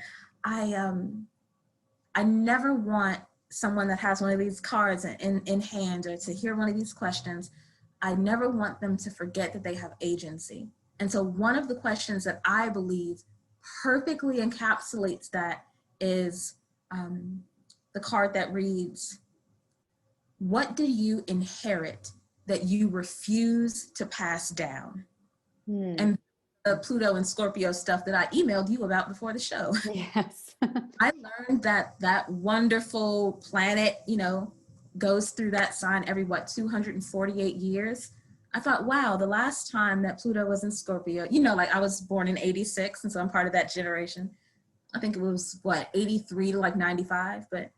I never want someone that has one of these cards in hand, or to hear one of these questions. I never want them to forget that they have agency. And so one of the questions that I believe perfectly encapsulates that is the card that reads, what do you inherit that you refuse to pass down? And the Pluto and Scorpio stuff that I emailed you about before the show. Yes. I learned that wonderful planet, goes through that sign every 248 years. I thought, wow, the last time that Pluto was in Scorpio, I was born in 86, and so I'm part of that generation. I think it was 83 to 95, but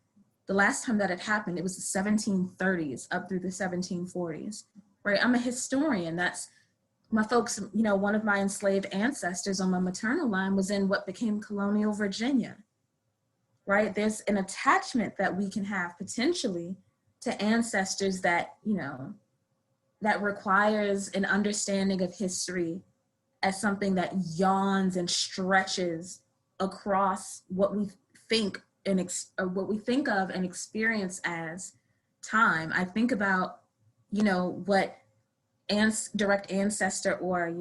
the last time that had happened, it was the 1730s up through the 1740s, right? I'm a historian. That's my folks, one of my enslaved ancestors on my maternal line was in what became colonial Virginia, right? There's an attachment that we can have potentially to ancestors that, that requires an understanding of history as something that yawns and stretches across what we think what we think of and experience as time. I think about, what direct ancestor or,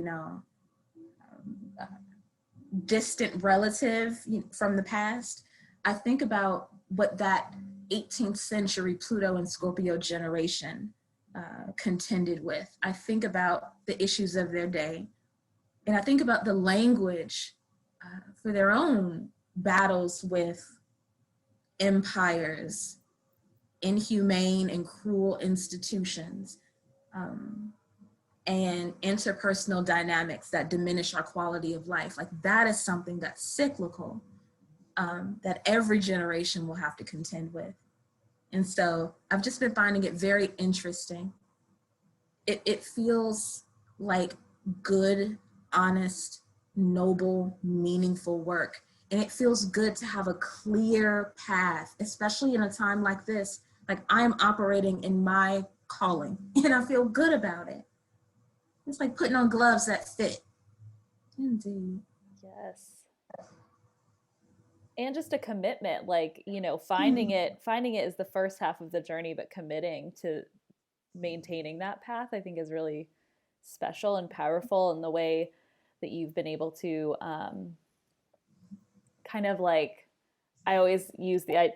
distant relative from the past. I think about what that 18th century Pluto and Scorpio generation contended with. I think about the issues of their day. And I think about the language for their own battles with empires, inhumane and cruel institutions, and interpersonal dynamics that diminish our quality of life. Like that is something that's cyclical, that every generation will have to contend with. And so I've just been finding it very interesting. It feels like good, honest, noble, meaningful work. And it feels good to have a clear path, especially in a time like this. Like I'm operating in my calling and I feel good about it. It's like putting on gloves that fit. Indeed. Yes. And just a commitment, like, finding it is the first half of the journey, but committing to maintaining that path, I think, is really special and powerful in the way that you've been able to kind of like, I always use the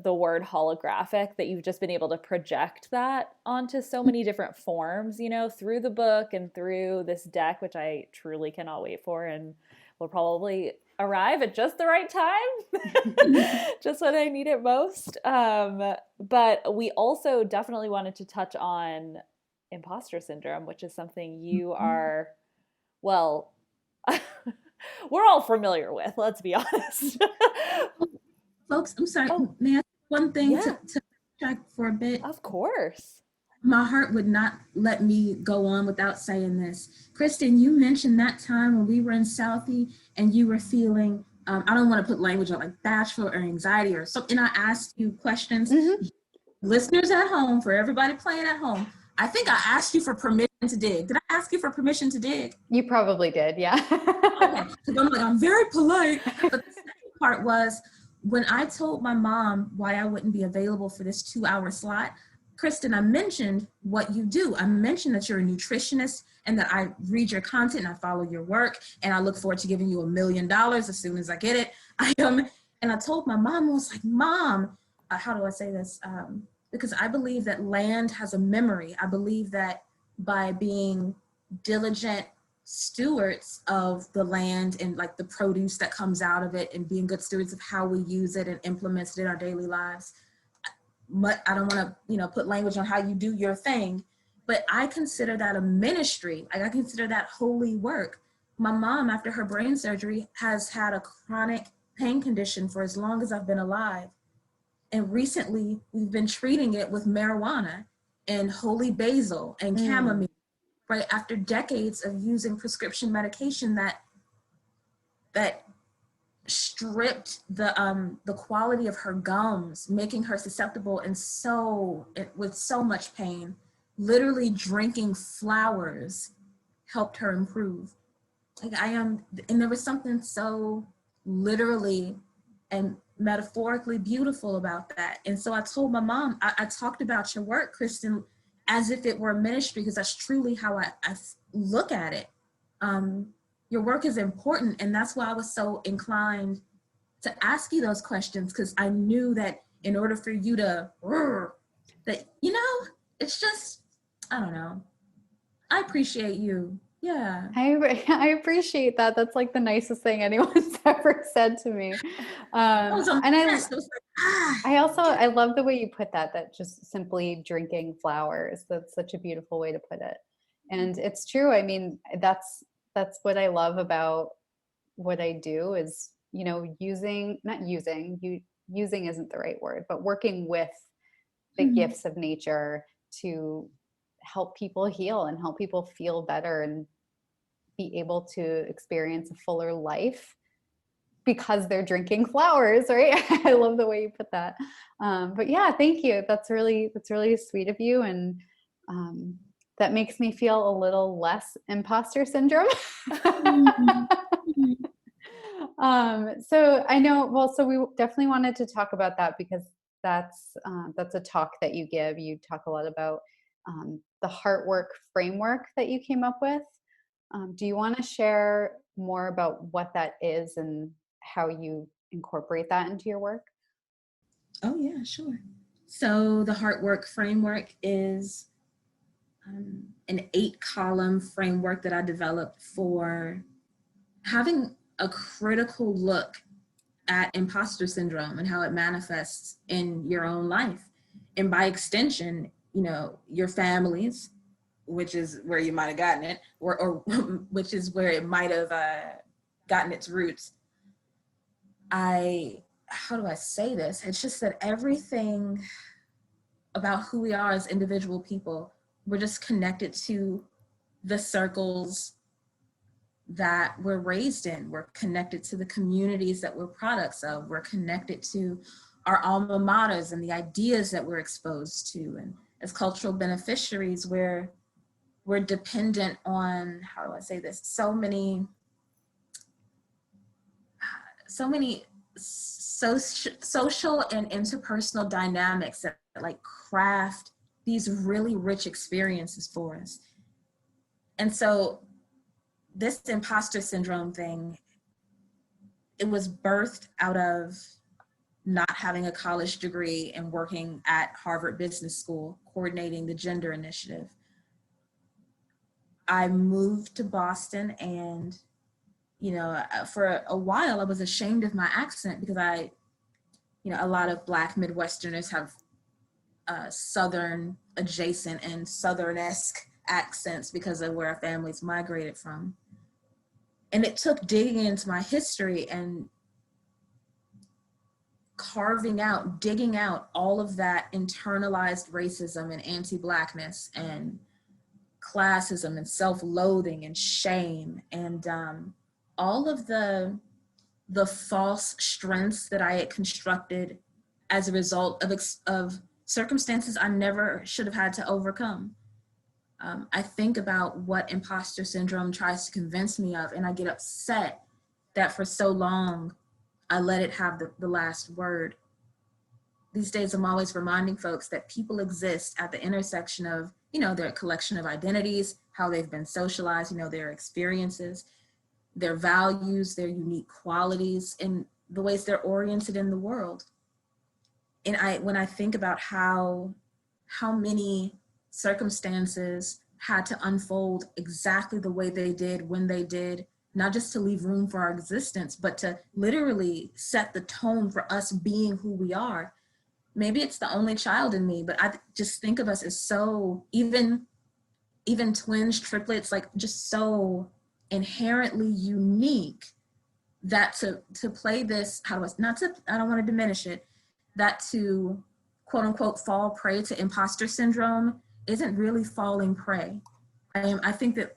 word holographic, that you've just been able to project that onto so many different forms, through the book and through this deck, which I truly cannot wait for, and will probably arrive at just the right time, just when I need it most. But we also definitely wanted to touch on imposter syndrome, which is something you are, well, we're all familiar with, let's be honest. Folks, I'm sorry, Oh, may I ask one thing yeah, to track for a bit? of course. My heart would not let me go on without saying this. Kristen, you mentioned that time when we were in Southie and you were feeling, I don't want to put language on like bashful or anxiety or something. I asked you questions. Mm-hmm. Listeners at home, for everybody playing at home, I think I asked you for permission to dig. Did I ask you for permission to dig? You probably did, yeah. Okay, because I'm like, I'm very polite. But the second part was when I told my mom why I wouldn't be available for this 2-hour slot, Kristen, I mentioned what you do. I mentioned that you're a nutritionist and that I read your content and I follow your work and I look forward to giving you $1 million as soon as I get it. And I told my mom, I was like, Mom, how do I say this? Because I believe that land has a memory. I believe that by being diligent stewards of the land and like the produce that comes out of it and being good stewards of how we use it and implement it in our daily lives. I don't want to, put language on how you do your thing, but I consider that a ministry. Like I consider that holy work. My mom, after her brain surgery, has had a chronic pain condition for as long as I've been alive. And recently we've been treating it with marijuana and holy basil and chamomile, right? After decades of using prescription medication that stripped the quality of her gums, making her susceptible and with so much pain. Literally drinking flowers helped her improve. Like and there was something so literally and metaphorically beautiful about that. And so I told my mom, I talked about your work, Kristen, as if it were a ministry, because that's truly how I look at it. Your work is important, and that's why I was so inclined to ask you those questions, because I knew that in order for you to, it's just, I don't know. I appreciate you. Yeah. I appreciate that. That's like the nicest thing anyone's ever said to me. I was And impressed. I was like, I love the way you put that just simply drinking flowers. That's such a beautiful way to put it. And it's true. I mean, that's what I love about what I do is, using isn't the right word, but working with the gifts of nature to help people heal and help people feel better and be able to experience a fuller life because they're drinking flowers, right? I love the way you put that. But yeah, thank you. That's really sweet of you. And that makes me feel a little less imposter syndrome. So I know, well, so we definitely wanted to talk about that because that's a talk that you give. You talk a lot about the Heartwork framework that you came up with. Do you want to share more about what that is and how you incorporate that into your work? Oh yeah, sure. So the Heartwork framework is an 8-column framework that I developed for having a critical look at imposter syndrome and how it manifests in your own life. And by extension, you know, your families, which is where you might have gotten it, or which is where it might have gotten its roots. How do I say this? It's just that everything about who we are as individual people, we're just connected to the circles that we're raised in. We're connected to the communities that we're products of. We're connected to our alma maters and the ideas that we're exposed to. And as cultural beneficiaries, we're dependent on, how do I say this? So many social and interpersonal dynamics that like craft these really rich experiences for us. And so this imposter syndrome thing, it was birthed out of not having a college degree and working at Harvard Business School, coordinating the gender initiative. I moved to Boston, and, you know, for a while I was ashamed of my accent because a lot of Black Midwesterners have Southern adjacent and Southern-esque accents because of where our families migrated from. And it took digging into my history and digging out all of that internalized racism and anti-Blackness and classism and self-loathing and shame and all of the false strengths that I had constructed as a result of circumstances I never should have had to overcome. I think about what imposter syndrome tries to convince me of, and I get upset that for so long I let it have the last word. These days, I'm always reminding folks that people exist at the intersection of, you know, their collection of identities, how they've been socialized, you know, their experiences, their values, their unique qualities, and the ways they're oriented in the world. And when I think about how many circumstances had to unfold exactly the way they did when they did, not just to leave room for our existence, but to literally set the tone for us being who we are. Maybe it's the only child in me, but I just think of us as so, even twins, triplets, like just so inherently unique that to play this, I don't want to diminish it, that to quote unquote fall prey to imposter syndrome isn't really falling prey. I think that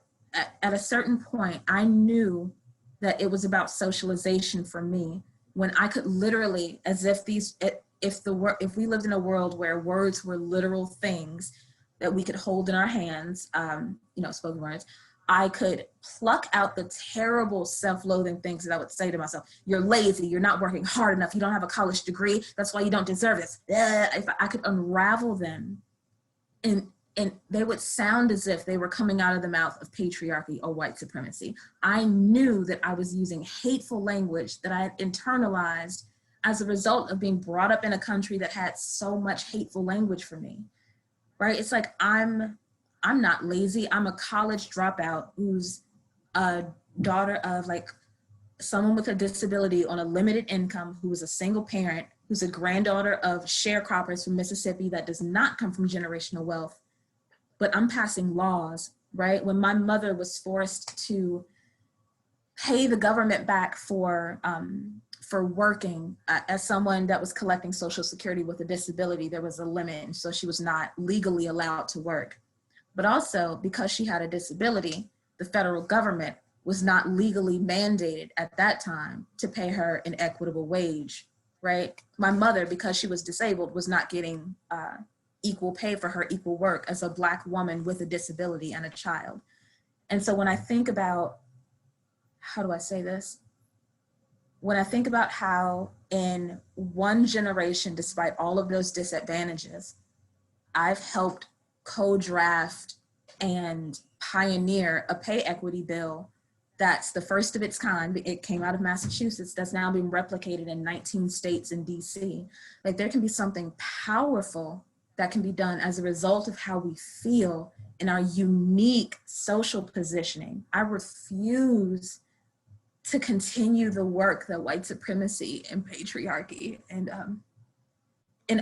at a certain point, I knew that it was about socialization for me, when I could literally, as if if we lived in a world where words were literal things that we could hold in our hands, spoken words, I could pluck out the terrible self-loathing things that I would say to myself. You're lazy, you're not working hard enough, you don't have a college degree, that's why you don't deserve this. If I could unravel them, and they would sound as if they were coming out of the mouth of patriarchy or white supremacy. I knew that I was using hateful language that I had internalized as a result of being brought up in a country that had so much hateful language for me, right? It's like, I'm not lazy. I'm a college dropout who's a daughter of like someone with a disability on a limited income, who is a single parent, who's a granddaughter of sharecroppers from Mississippi that does not come from generational wealth. But I'm passing laws, right? When my mother was forced to pay the government back for working as someone that was collecting Social Security with a disability, there was a limit, and so she was not legally allowed to work. But also, because she had a disability, the federal government was not legally mandated at that time to pay her an equitable wage, right? My mother, because she was disabled, was not getting equal pay for her equal work as a Black woman with a disability and a child. And so when I think about, how do I say this? When I think about how in one generation, despite all of those disadvantages, I've helped co-draft and pioneer a pay equity bill that's the first of its kind. It came out of Massachusetts, that's now being replicated in 19 states and DC. Like, there can be something powerful that can be done as a result of how we feel in our unique social positioning. I refuse to continue the work that white supremacy and patriarchy and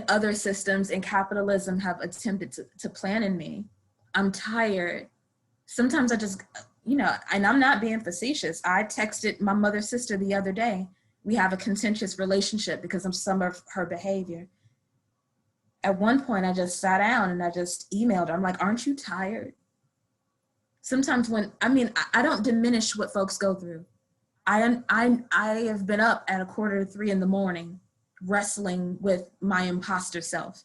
other systems and capitalism have attempted to plant in me. I'm tired. Sometimes I just, and I'm not being facetious. I texted my mother's sister the other day. We have a contentious relationship because of some of her behavior. At one point, I just sat down and I just emailed her. I'm like, aren't you tired? Sometimes I don't diminish what folks go through. I have been up at 2:45 in the morning wrestling with my imposter self,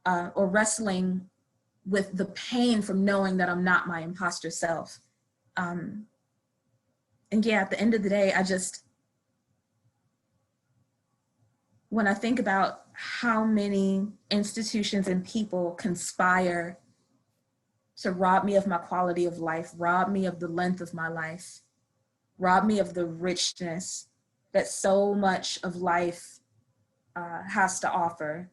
or wrestling with the pain from knowing that I'm not my imposter self. And yeah, at the end of the day, when I think about how many institutions and people conspire to rob me of my quality of life, rob me of the length of my life, rob me of the richness that so much of life has to offer,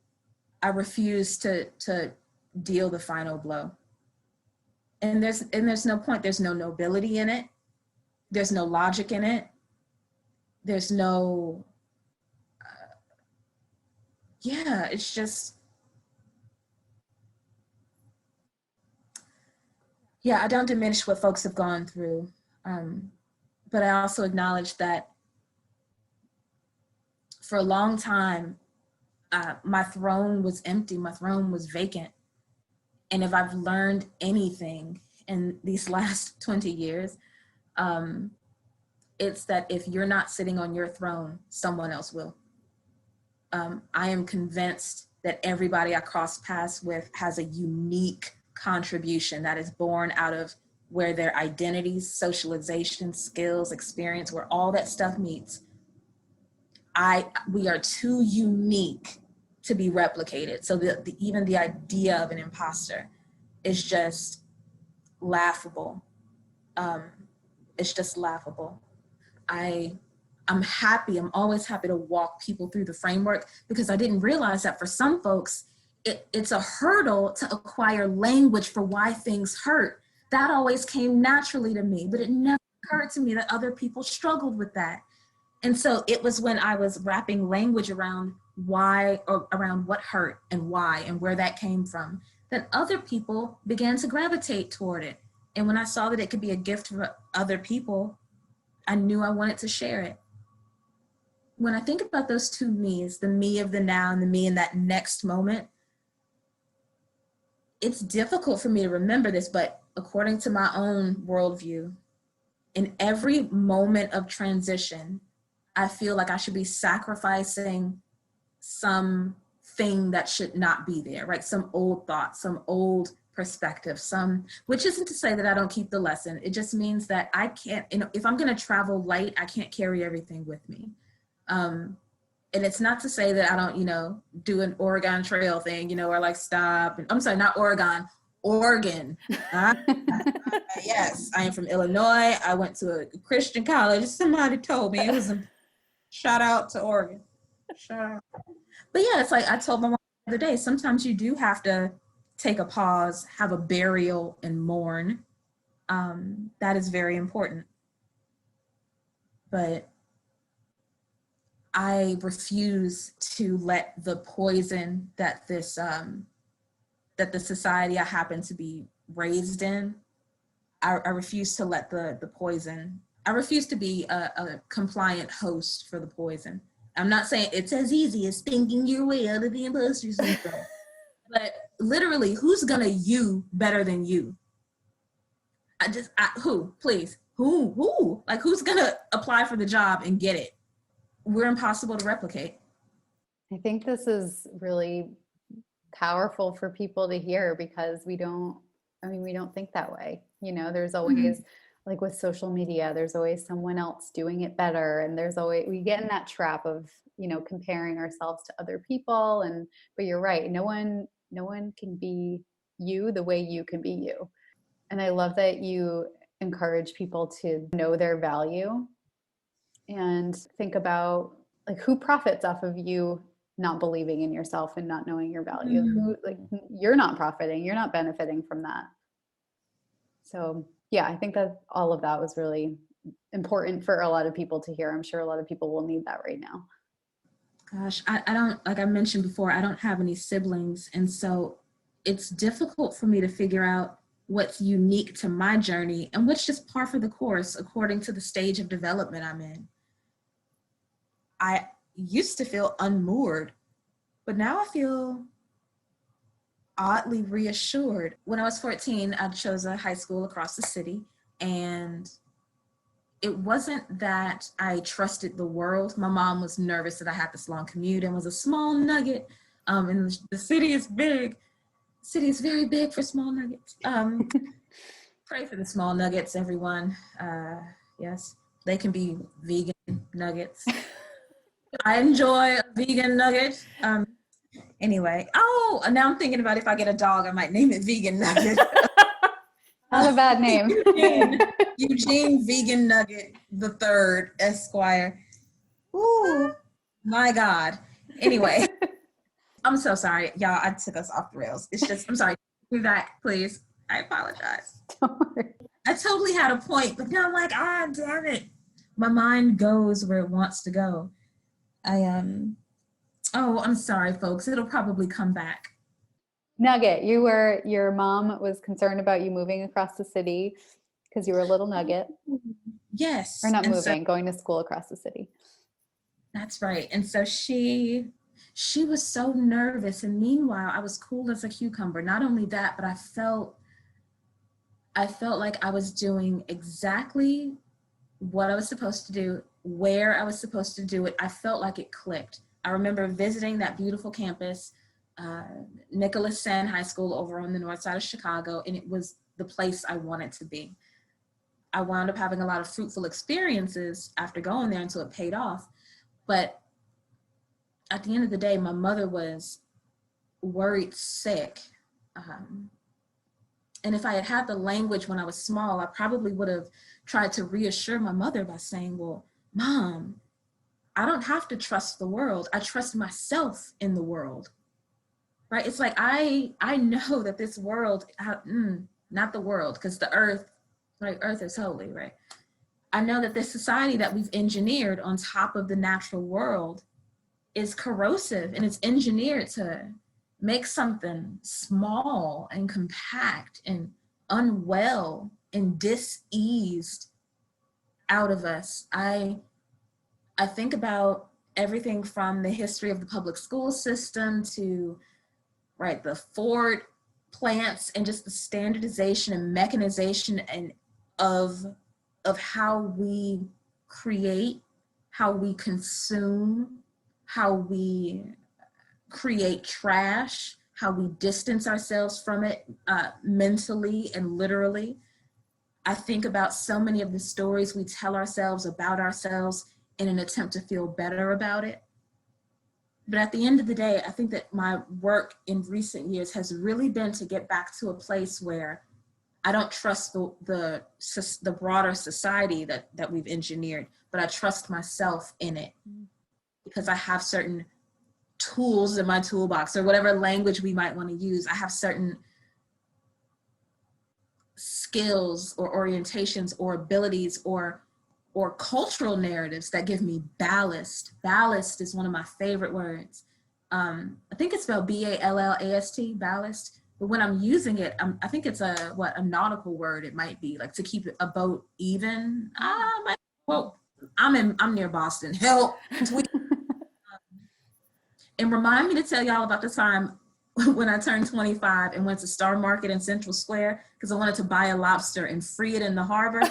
I refuse to deal the final blow. And there's no point. There's no nobility in it. There's no logic in it. There's no, it's just, I don't diminish what folks have gone through. But I also acknowledge that for a long time, my throne was empty, my throne was vacant. And if I've learned anything in these last 20 years, it's that if you're not sitting on your throne, someone else will. I am convinced that everybody I cross paths with has a unique contribution that is born out of where their identities, socialization, skills, experience, where all that stuff meets. We are too unique to be replicated. So even the idea of an imposter is just laughable. It's just laughable. I'm always happy to walk people through the framework, because I didn't realize that for some folks, it's a hurdle to acquire language for why things hurt. That always came naturally to me, but it never occurred to me that other people struggled with that. And so it was when I was wrapping language around why, or around what hurt and why and where that came from, that other people began to gravitate toward it. And when I saw that it could be a gift for other people, I knew I wanted to share it. When I think about those two me's, the me of the now and the me in that next moment, it's difficult for me to remember this, but according to my own worldview, in every moment of transition, I feel like I should be sacrificing something that should not be there, right? Some old thought, some old perspective, which isn't to say that I don't keep the lesson. It just means that I can't, if I'm going to travel light, I can't carry everything with me. And it's not to say that I don't, do an Oregon Trail thing, or like stop. I'm sorry, not Oregon, Oregon. Yes, I am from Illinois. I went to a Christian college. Somebody told me it was a shout out to Oregon. Shout out. But yeah, it's like I told my mom the other day, sometimes you do have to take a pause, have a burial, and mourn. That is very important. But I refuse to let the poison that that the society I happen to be raised in, I refuse to let the poison, I refuse to be a compliant host for the poison. I'm not saying it's as easy as thinking your way out of the imposter syndrome, but literally, who's gonna you better than you? Who, please? Who? Like, who's gonna apply for the job and get it? We're impossible to replicate. I think this is really powerful for people to hear, because we don't think that way. There's always, like with social media, there's always someone else doing it better. And we get in that trap of, comparing ourselves to other people. But you're right. No one can be you the way you can be you. And I love that you encourage people to know their value and think about, like, who profits off of you not believing in yourself and not knowing your value. Mhm. Like, you're not profiting, you're not benefiting from that. So yeah, I think that all of that was really important for a lot of people to hear. I'm sure a lot of people will need that right now. Gosh, I don't, like I mentioned before, I don't have any siblings. And so it's difficult for me to figure out what's unique to my journey and what's just par for the course according to the stage of development I'm in. I used to feel unmoored, but now I feel oddly reassured. When I was 14, I chose a high school across the city, and it wasn't that I trusted the world. My mom was nervous that I had this long commute and was a small nugget. And the city is big. The city is very big for small nuggets. Pray for the small nuggets, everyone. Yes, they can be vegan nuggets. I enjoy a vegan nugget. Anyway, now I'm thinking about if I get a dog, I might name it Vegan Nugget. Not a bad name. Eugene Vegan Nugget the Third, Esquire. Ooh, my God. Anyway, I'm so sorry, y'all. I took us off the rails. It's just, I'm sorry. Be back, please. I apologize. Don't worry. I totally had a point, but now I'm like, damn it. My mind goes where it wants to go. I'm sorry, folks. It'll probably come back. Nugget, your mom was concerned about you moving across the city because you were a little nugget. Yes. Or not and moving, going to school across the city. That's right. And so she was so nervous. And meanwhile, I was cool as a cucumber. Not only that, but I felt like I was doing exactly what I was supposed to do, where I was supposed to do it. I felt like it clicked. I remember visiting that beautiful campus, Nicholas Senn High School over on the north side of Chicago, and it was the place I wanted to be. I wound up having a lot of fruitful experiences after going there until it paid off. But at the end of the day, my mother was worried sick. And if I had had the language when I was small, I probably would have tried to reassure my mother by saying, well, Mom, I don't have to trust the world. I trust myself in the world, right? It's like, I know that this world, not the world, because the earth, right? Earth is holy, right? I know that this society that we've engineered on top of the natural world is corrosive, and it's engineered to make something small and compact and unwell and diseased out of us. I think about everything from the history of the public school system to, right, the Ford plants and just the standardization and mechanization and of how we create, how we consume, how we create trash, how we distance ourselves from it mentally and literally. I think about so many of the stories we tell ourselves about ourselves in an attempt to feel better about it. But at the end of the day, I think that my work in recent years has really been to get back to a place where I don't trust the broader society that we've engineered, but I trust myself in it because I have certain tools in my toolbox, or whatever language we might want to use. I have certain skills or orientations or abilities or cultural narratives that give me ballast. Ballast is one of my favorite words. I think it's spelled B-A-L-L-A-S-T, ballast. But when I'm using it, I think it's a nautical word. It might be like to keep a boat even. I'm near Boston. Help. And remind me to tell y'all about the time when I turned 25 and went to Star Market in Central Square because I wanted to buy a lobster and free it in the harbor.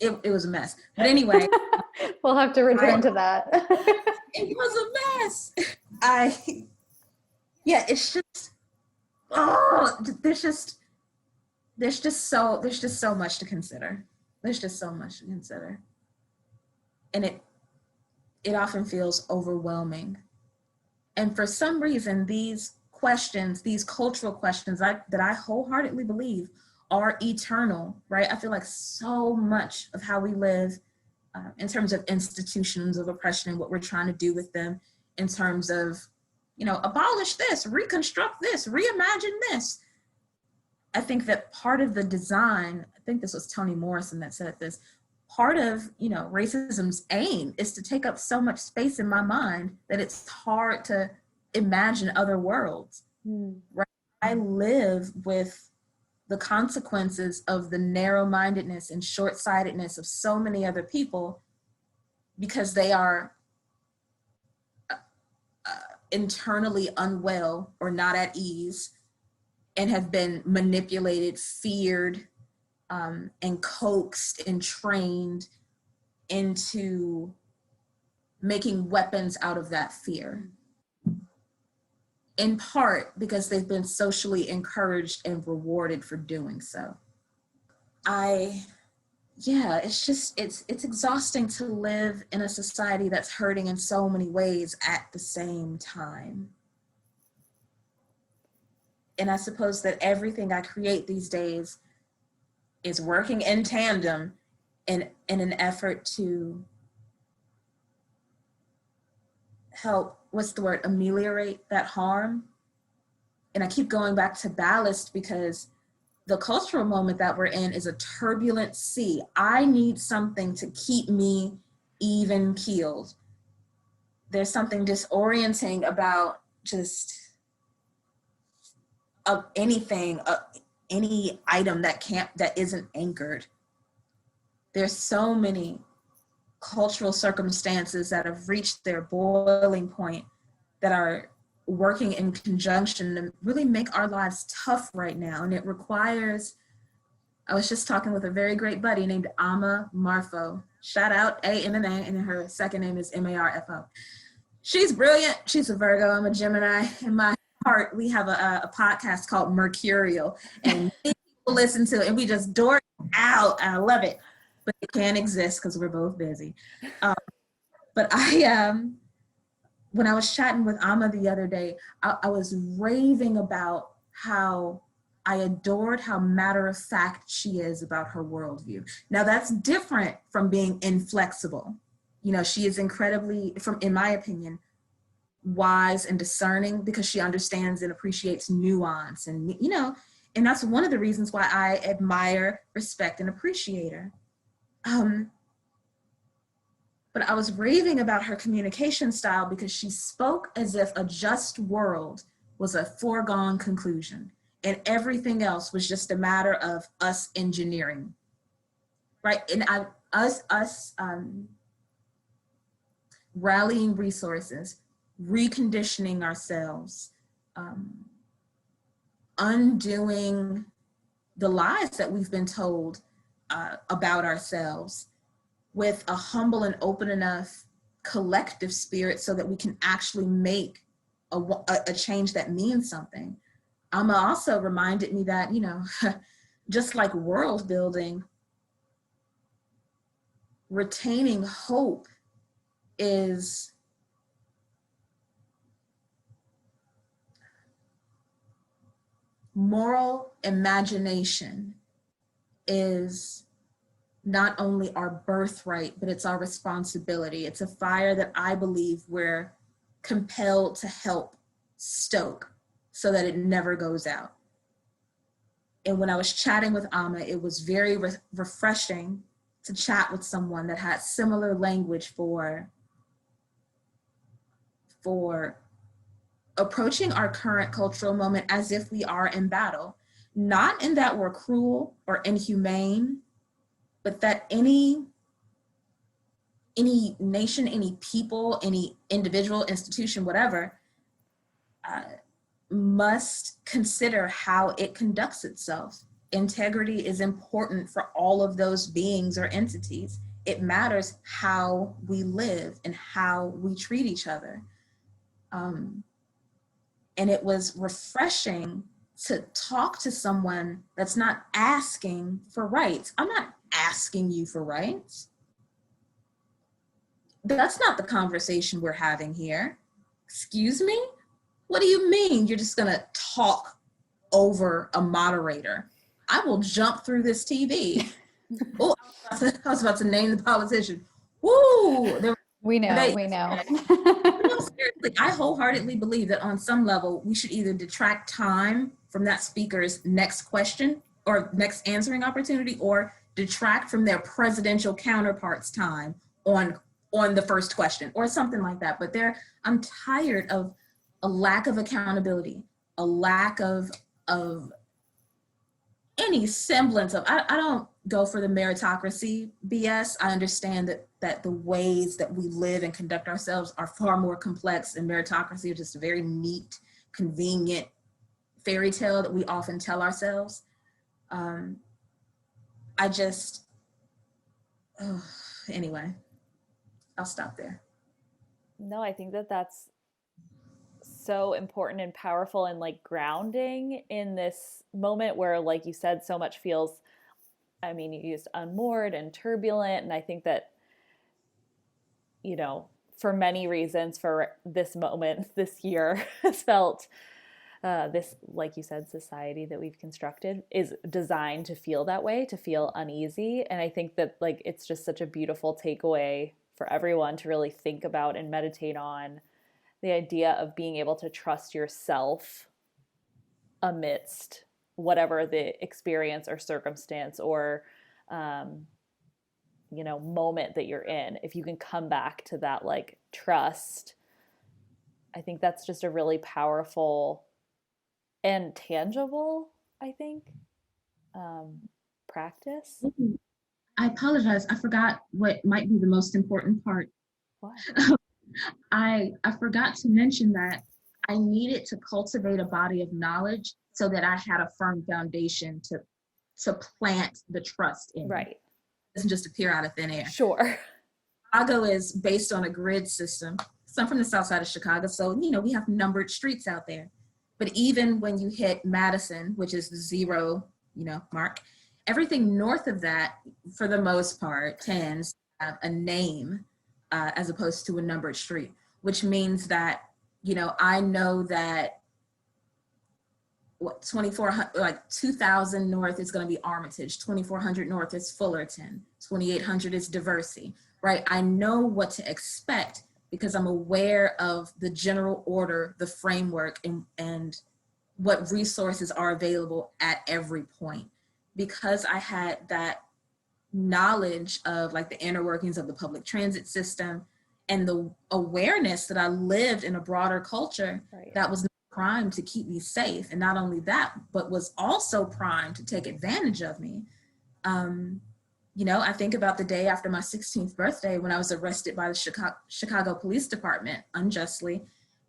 It was a mess. But anyway. We'll have to return to that. It was a mess. It's just, there's just so much to consider. There's just so much to consider. And it often feels overwhelming. And for some reason, these questions, these cultural questions that I wholeheartedly believe are eternal, right? I feel like so much of how we live in terms of institutions of oppression and what we're trying to do with them in terms of, abolish this, reconstruct this, reimagine this. I think that part of the design, I think this was Toni Morrison that said this, part of, racism's aim is to take up so much space in my mind that it's hard to imagine other worlds. Right? I live with the consequences of the narrow-mindedness and short-sightedness of so many other people because they are internally unwell or not at ease and have been manipulated, feared, and coaxed and trained into making weapons out of that fear. In part because they've been socially encouraged and rewarded for doing so. It's exhausting to live in a society that's hurting in so many ways at the same time. And I suppose that everything I create these days is working in tandem in an effort to help, ameliorate that harm. And I keep going back to ballast because the cultural moment that we're in is a turbulent sea. I need something to keep me even keeled. There's something disorienting about just anything, any item that isn't anchored. There's so many cultural circumstances that have reached their boiling point that are working in conjunction to really make our lives tough right now. And it requires, I was just talking with a very great buddy named Ama Marfo. Shout out AMMA, and her second name is MARFO. She's brilliant. She's a Virgo. I'm a Gemini. In my heart, we have a podcast called Mercurial, and people listen to it, and we just dork out. I love it. But it can't exist because we're both busy. But when I was chatting with Amma the other day, I was raving about how I adored how matter-of-fact she is about her worldview. Now that's different from being inflexible. She is incredibly, in my opinion, wise and discerning because she understands and appreciates nuance. And, and that's one of the reasons why I admire, respect, and appreciate her. But I was raving about her communication style because she spoke as if a just world was a foregone conclusion and everything else was just a matter of us engineering, right? And us rallying resources, reconditioning ourselves, undoing the lies that we've been told about ourselves, with a humble and open enough collective spirit so that we can actually make a change that means something. Amma also reminded me that, just like world building, retaining hope is moral imagination is not only our birthright, but it's our responsibility. It's a fire that I believe we're compelled to help stoke so that it never goes out. And when I was chatting with Amma, it was very refreshing to chat with someone that had similar language for approaching our current cultural moment as if we are in battle. Not in that we're cruel or inhumane, but that any nation, any people, any individual, institution, whatever, must consider how it conducts itself. Integrity is important for all of those beings or entities. It matters how we live and how we treat each other. And it was refreshing to talk to someone that's not asking for rights. I'm not asking you for rights. That's not the conversation we're having here. Excuse me? What do you mean you're just gonna talk over a moderator? I will jump through this TV. Oh, I was about to name the politician. Woo! We know. No, seriously, I wholeheartedly believe that on some level, we should either detract time from that speaker's next question or next answering opportunity, or detract from their presidential counterparts' time on the first question or something like that. But I'm tired of a lack of accountability, a lack of any semblance of, I don't go for the meritocracy BS. I understand that the ways that we live and conduct ourselves are far more complex, and meritocracy is just a very neat, convenient fairy tale that we often tell ourselves. I just, anyway, I'll stop there. No, I think that that's so important and powerful and like grounding in this moment where, like you said, so much feels, I mean, you used unmoored and turbulent. And I think that, you know, for many reasons, for this moment, this year has felt this, like you said, society that we've constructed is designed to feel that way, to feel uneasy. And I think that like it's just such a beautiful takeaway for everyone to really think about and meditate on the idea of being able to trust yourself amidst whatever the experience or circumstance or you know, moment that you're in. If you can come back to that like trust, I think that's just a really powerful and tangible, I think, practice. I apologize. I forgot what might be the most important part. What? I forgot to mention that I needed to cultivate a body of knowledge so that I had a firm foundation to plant the trust in. Right. It doesn't just appear out of thin air. Sure. Chicago is based on a grid system. So I'm from the south side of Chicago, so you know we have numbered streets out there. But even when you hit Madison, which is the 0, mark, everything north of that, for the most part, tends to have a name as opposed to a numbered street, which means that, I know that 2400, like 2000 north is going to be Armitage, 2400 north is Fullerton, 2800 is Diversey, right? I know what to expect because I'm aware of the general order, the framework, and what resources are available at every point. Because I had that knowledge of like the inner workings of the public transit system and the awareness that I lived in a broader culture Right. that was primed to keep me safe. And not only that, but was also primed to take advantage of me. I think about the day after my 16th birthday when I was arrested by the Chicago Police Department unjustly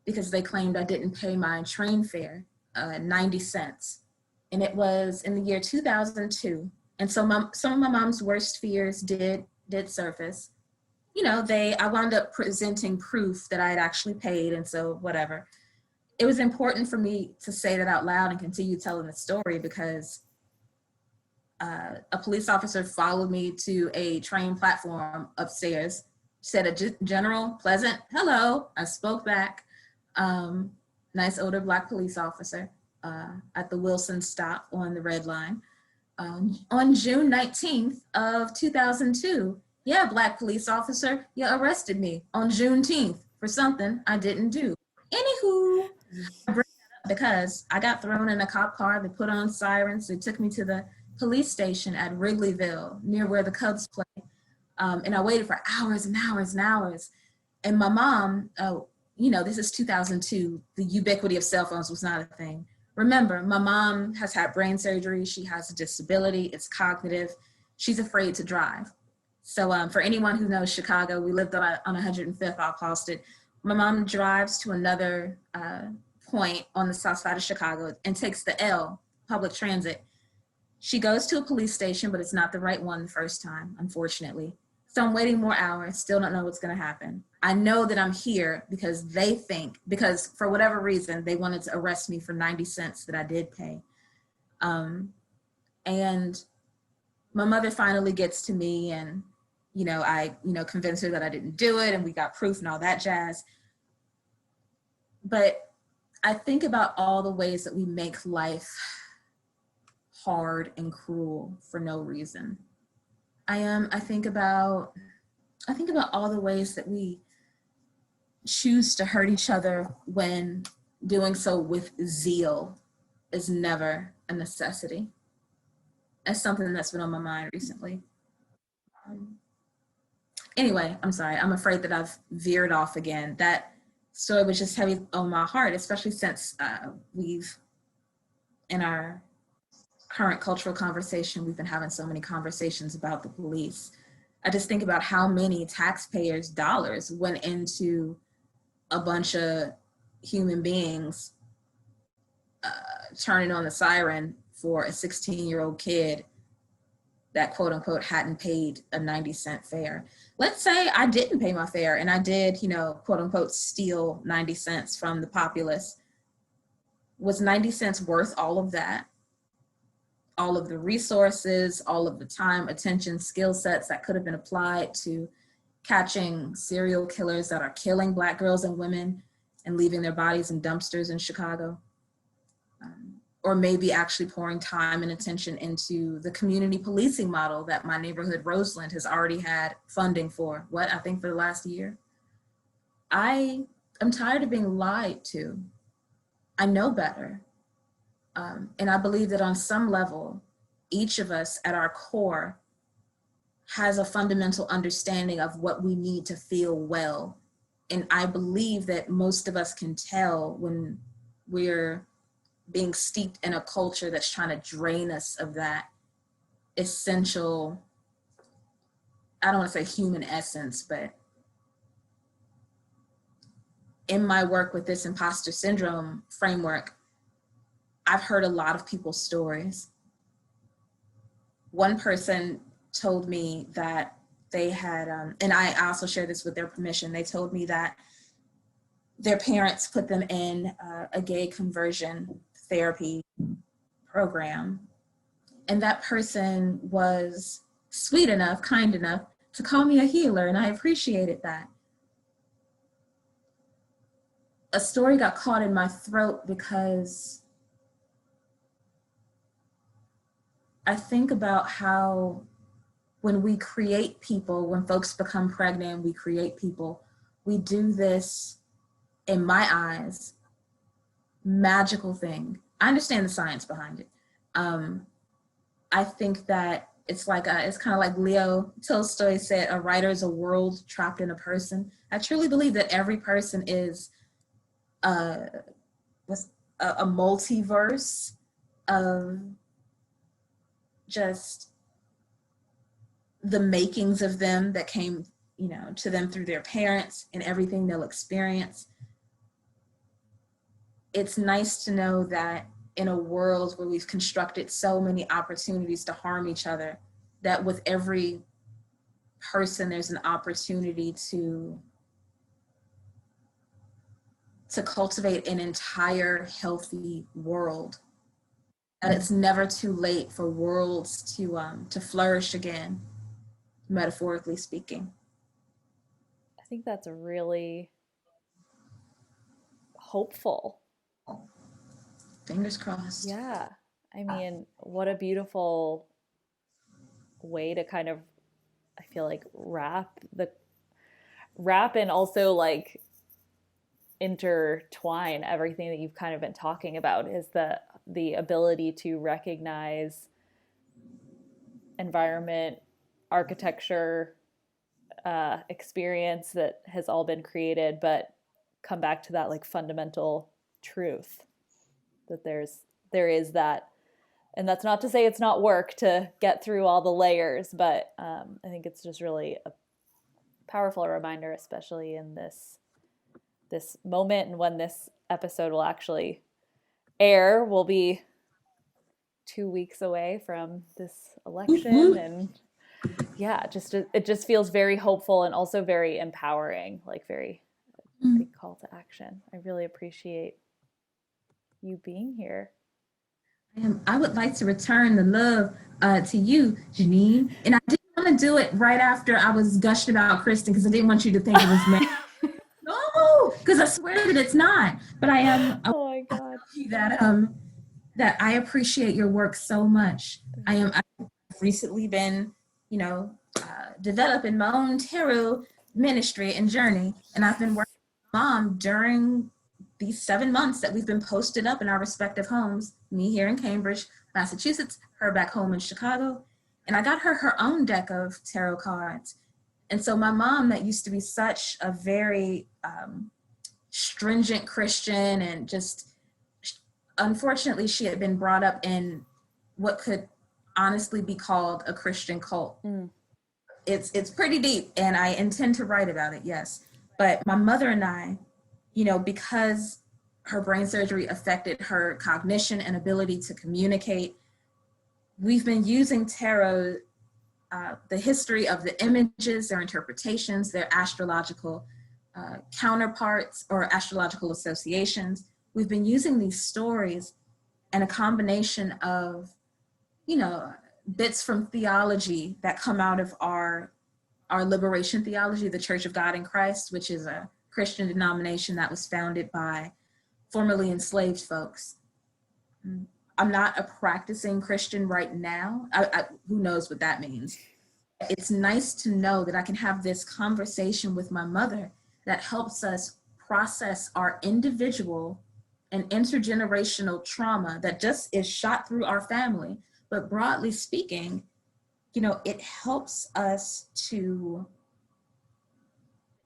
because they claimed I didn't pay my train fare, 90 cents. And it was in the year 2002. And so some of my mom's worst fears did surface. I wound up presenting proof that I had actually paid, and so whatever. It was important for me to say that out loud and continue telling the story because a police officer followed me to a train platform upstairs, said a general, pleasant hello. I spoke back. Nice older Black police officer at the Wilson stop on the Red Line. On June 19th of 2002, yeah, Black police officer, you arrested me on Juneteenth for something I didn't do. Anywho, I bring that up because I got thrown in a cop car. They put on sirens. They took me to the police station at Wrigleyville, near where the Cubs play. And I waited for hours and hours and hours. And my mom, this is 2002. The ubiquity of cell phones was not a thing. Remember, my mom has had brain surgery. She has a disability. It's cognitive. She's afraid to drive. So for anyone who knows Chicago, we lived on 105th off Halsted. My mom drives to another point on the south side of Chicago and takes the L, public transit. She goes to a police station, but it's not the right one the first time, unfortunately. So I'm waiting more hours, still don't know what's going to happen. I know that I'm here because because for whatever reason, they wanted to arrest me for 90 cents that I did pay. And my mother finally gets to me and, I convinced her that I didn't do it and we got proof and all that jazz. But I think about all the ways that we make life hard and cruel for no reason. I think about all the ways that we choose to hurt each other when doing so with zeal is never a necessity. That's something that's been on my mind recently. Anyway, I'm sorry. I'm afraid that I've veered off again. That story was just heavy on my heart, especially since in our current cultural conversation, we've been having so many conversations about the police. I just think about how many taxpayers' dollars went into a bunch of human beings turning on the siren for a 16-year-old kid that quote unquote hadn't paid a 90-cent fare. Let's say I didn't pay my fare and I did, quote unquote, steal 90 cents from the populace. Was 90 cents worth all of that? All of the resources, all of the time, attention, skill sets that could have been applied to catching serial killers that are killing Black girls and women and leaving their bodies in dumpsters in Chicago? Or maybe actually pouring time and attention into the community policing model that my neighborhood, Roseland, has already had funding for, I think for the last year. I am tired of being lied to. I know better. And I believe that on some level, each of us at our core has a fundamental understanding of what we need to feel well. And I believe that most of us can tell when we're being steeped in a culture that's trying to drain us of that essential, I don't want to say human essence, but in my work with this imposter syndrome framework, I've heard a lot of people's stories. One person told me that they had, and I also share this with their permission, they told me that their parents put them in a gay conversion therapy program. And that person was sweet enough, kind enough to call me a healer, and I appreciated that. A story got caught in my throat because I think about how when we create people, when folks become pregnant, we create people, we do this, in my eyes, magical thing. I understand the science behind it. I think that it's kind of like Leo Tolstoy said, a writer is a world trapped in a person. I truly believe that every person is a multiverse of just the makings of them that came, to them through their parents and everything they'll experience. It's nice to know that in a world where we've constructed so many opportunities to harm each other, that with every person, there's an opportunity to cultivate an entire healthy world. That it's never too late for worlds to flourish again, metaphorically speaking. I think that's really hopeful. Fingers crossed. Yeah. I mean, what a beautiful way to kind of, I feel like, wrap and also like intertwine everything that you've kind of been talking about, is the ability to recognize environment, architecture, experience that has all been created, but come back to that like fundamental truth that there is that. And that's not to say it's not work to get through all the layers, but I think it's just really a powerful reminder, especially in this moment, and when this episode will actually air. We'll be 2 weeks away from this election, and yeah, it just feels very hopeful and also very empowering, like very big call to action. I really appreciate you being here. I would like to return the love to you, Janine. And I didn't want to do it right after I was gushing about Kristen, because I didn't want you to think it was me. No, because I swear that it's not. But I am. Oh my God. That I appreciate your work so much. I've recently been, developing my own tarot ministry and journey, and I've been working mom, during these 7 months that we've been posted up in our respective homes, me here in Cambridge, Massachusetts, her back home in Chicago, and I got her own deck of tarot cards. And so my mom, that used to be such a very stringent Christian, and just, unfortunately, she had been brought up in what could honestly be called a Christian cult. It's pretty deep, and I intend to write about it, yes. But my mother and I, because her brain surgery affected her cognition and ability to communicate, we've been using tarot, the history of the images, their interpretations, their astrological counterparts or astrological associations. We've been using these stories and a combination of, bits from theology that come out of our liberation theology, the Church of God in Christ, which is a Christian denomination that was founded by formerly enslaved folks. I'm not a practicing Christian right now. Who knows what that means? It's nice to know that I can have this conversation with my mother that helps us process our individual and intergenerational trauma that just is shot through our family. But broadly speaking, it helps us to,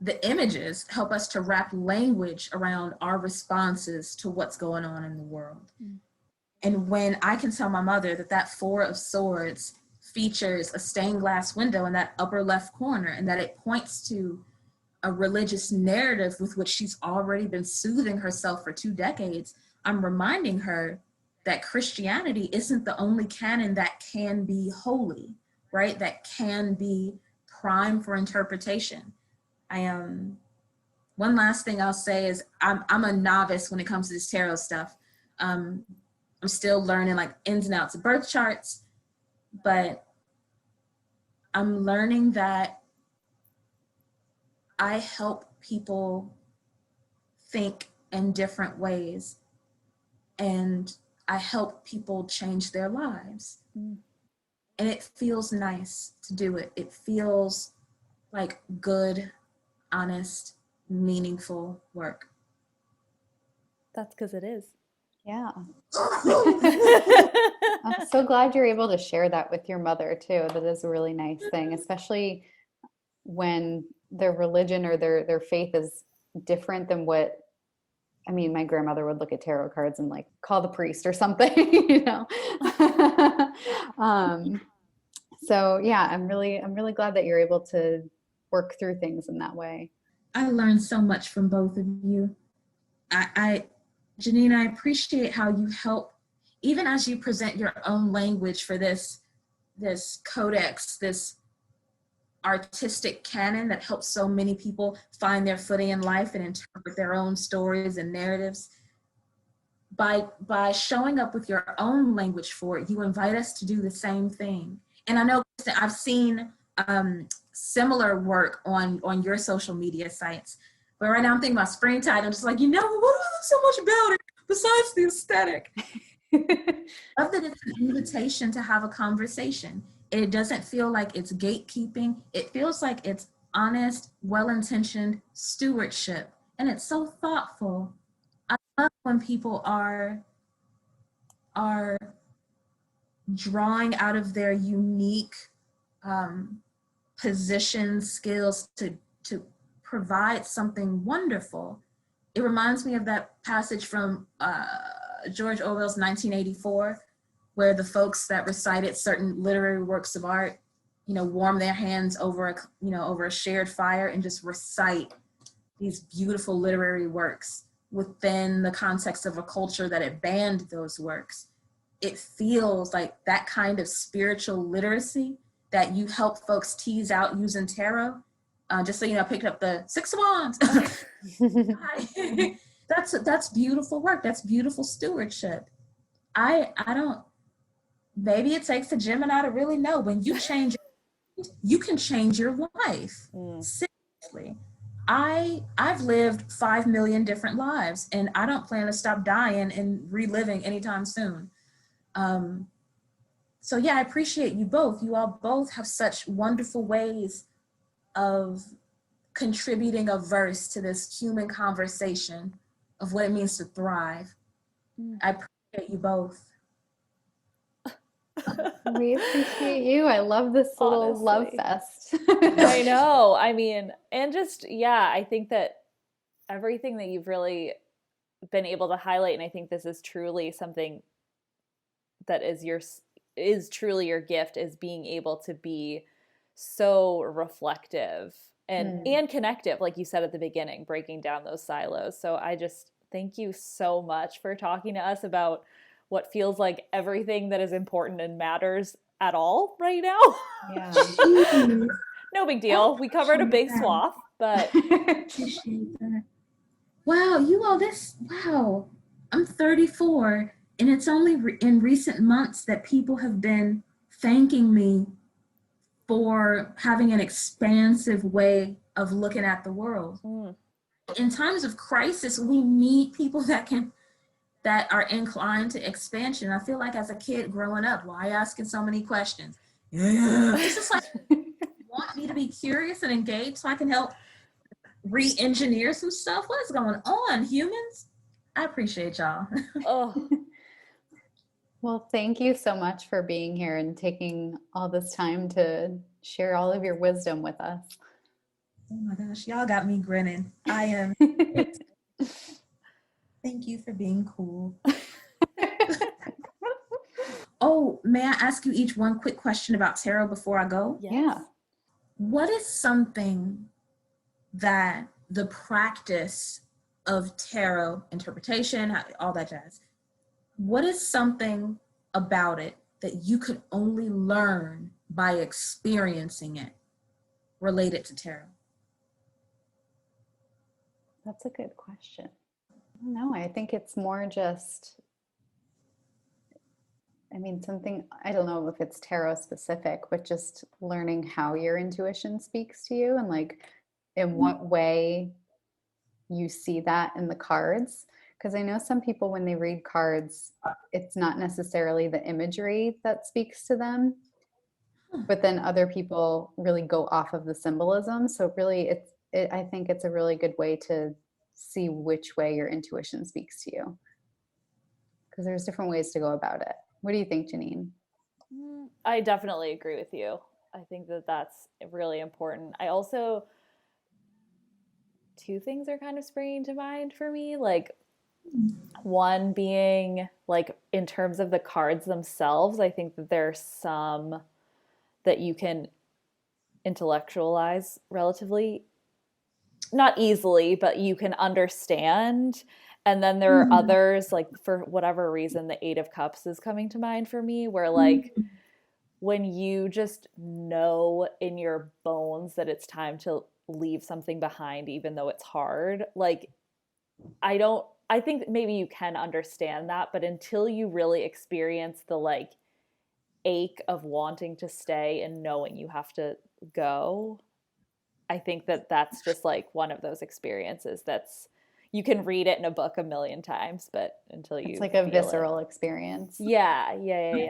the images help us to wrap language around our responses to what's going on in the world. And when I can tell my mother that 4 of Swords features a stained glass window in that upper left corner, and that it points to a religious narrative with which she's already been soothing herself for 2 decades, I'm reminding her that Christianity isn't the only canon that can be holy, right? That can be prime for interpretation. One last thing I'll say is I'm a novice when it comes to this tarot stuff. I'm still learning like ins and outs of birth charts, but I'm learning that I help people think in different ways, and I help people change their lives. And it feels nice to do it. It feels like good, honest, meaningful work. That's because it is. Yeah. I'm so glad you're able to share that with your mother too. That is a really nice thing, especially when their religion or their faith is different than what, I mean, my grandmother would look at tarot cards and like call the priest or something, So yeah, I'm really glad that you're able to work through things in that way. I learned so much from both of you. Janine, I appreciate how you help, even as you present your own language for this codex, this artistic canon that helps so many people find their footing in life and interpret their own stories and narratives. By showing up with your own language for it, you invite us to do the same thing. And I know I've seen similar work on your social media sites, but right now I'm thinking about springtime. I'm just like, what do I love so much about it besides the aesthetic? Love that it's an invitation to have a conversation. It doesn't feel like it's gatekeeping. It feels like it's honest, well-intentioned stewardship. And it's so thoughtful. I love when people are drawing out of their unique positions, skills to provide something wonderful. It reminds me of that passage from George Orwell's 1984, where the folks that recited certain literary works of art, warm their hands over a shared fire and just recite these beautiful literary works within the context of a culture that had banned those works. It feels like that kind of spiritual literacy that you help folks tease out using tarot. Just so you know, I picked up the 6 of Wands. That's beautiful work. That's beautiful stewardship. I don't, maybe it takes a Gemini to really know when you change, you can change your life. Seriously. I've lived 5 million different lives, and I don't plan to stop dying and reliving anytime soon. So yeah, I appreciate you both. You all both have such wonderful ways of contributing a verse to this human conversation of what it means to thrive. I appreciate you both. We appreciate you. I love this little love Honestly. fest. I know. I mean, and just, yeah, I think that everything that you've really been able to highlight, and I think this is truly something that is truly your gift, is being able to be so reflective and connective, like you said at the beginning, breaking down those silos. So I just thank you so much for talking to us about what feels like everything that is important and matters at all right now. Yeah. No big deal. We covered a big swath, but Appreciate that. Wow, wow. I'm 34, and it's only in recent months that people have been thanking me for having an expansive way of looking at the world. In times of crisis, we need people that are inclined to expansion. I feel like as a kid growing up, why asking so many questions? Yeah. It's just like, want me to be curious and engaged so I can help re-engineer some stuff. What is going on, humans? I appreciate y'all. oh, Well, thank you so much for being here and taking all this time to share all of your wisdom with us. Oh my gosh, y'all got me grinning. I am. Thank you for being cool. Oh, may I ask you each one quick question about tarot before I go? yes. Yeah. What is something that the practice of tarot interpretation, all that jazz, what is something about it that you could only learn by experiencing it related to tarot? That's a good question. No, I think it's more just, I mean, something, I don't know if it's tarot specific, but just learning how your intuition speaks to you and like in what way you see that in the cards. Because I know some people, when they read cards, it's not necessarily the imagery that speaks to them, but then other people really go off of the symbolism. So really, I think it's a really good way to see which way your intuition speaks to you. Because there's different ways to go about it. What do you think, Janine? I definitely agree with you. I think that that's really important. I also, two things are kind of springing to mind for me. Like, one being, like, in terms of the cards themselves, I think that there's some that you can intellectualize relatively, not easily, but you can understand. And then there are others, like, for whatever reason, the Eight of Cups is coming to mind for me, where, like, when you just know in your bones that it's time to leave something behind, even though it's hard, like, I think maybe you can understand that, but until you really experience the, like, ache of wanting to stay and knowing you have to go, I think that that's just like one of those experiences that's, you can read it in a book a million times, but until you It's like a feel visceral it. experience. Yeah.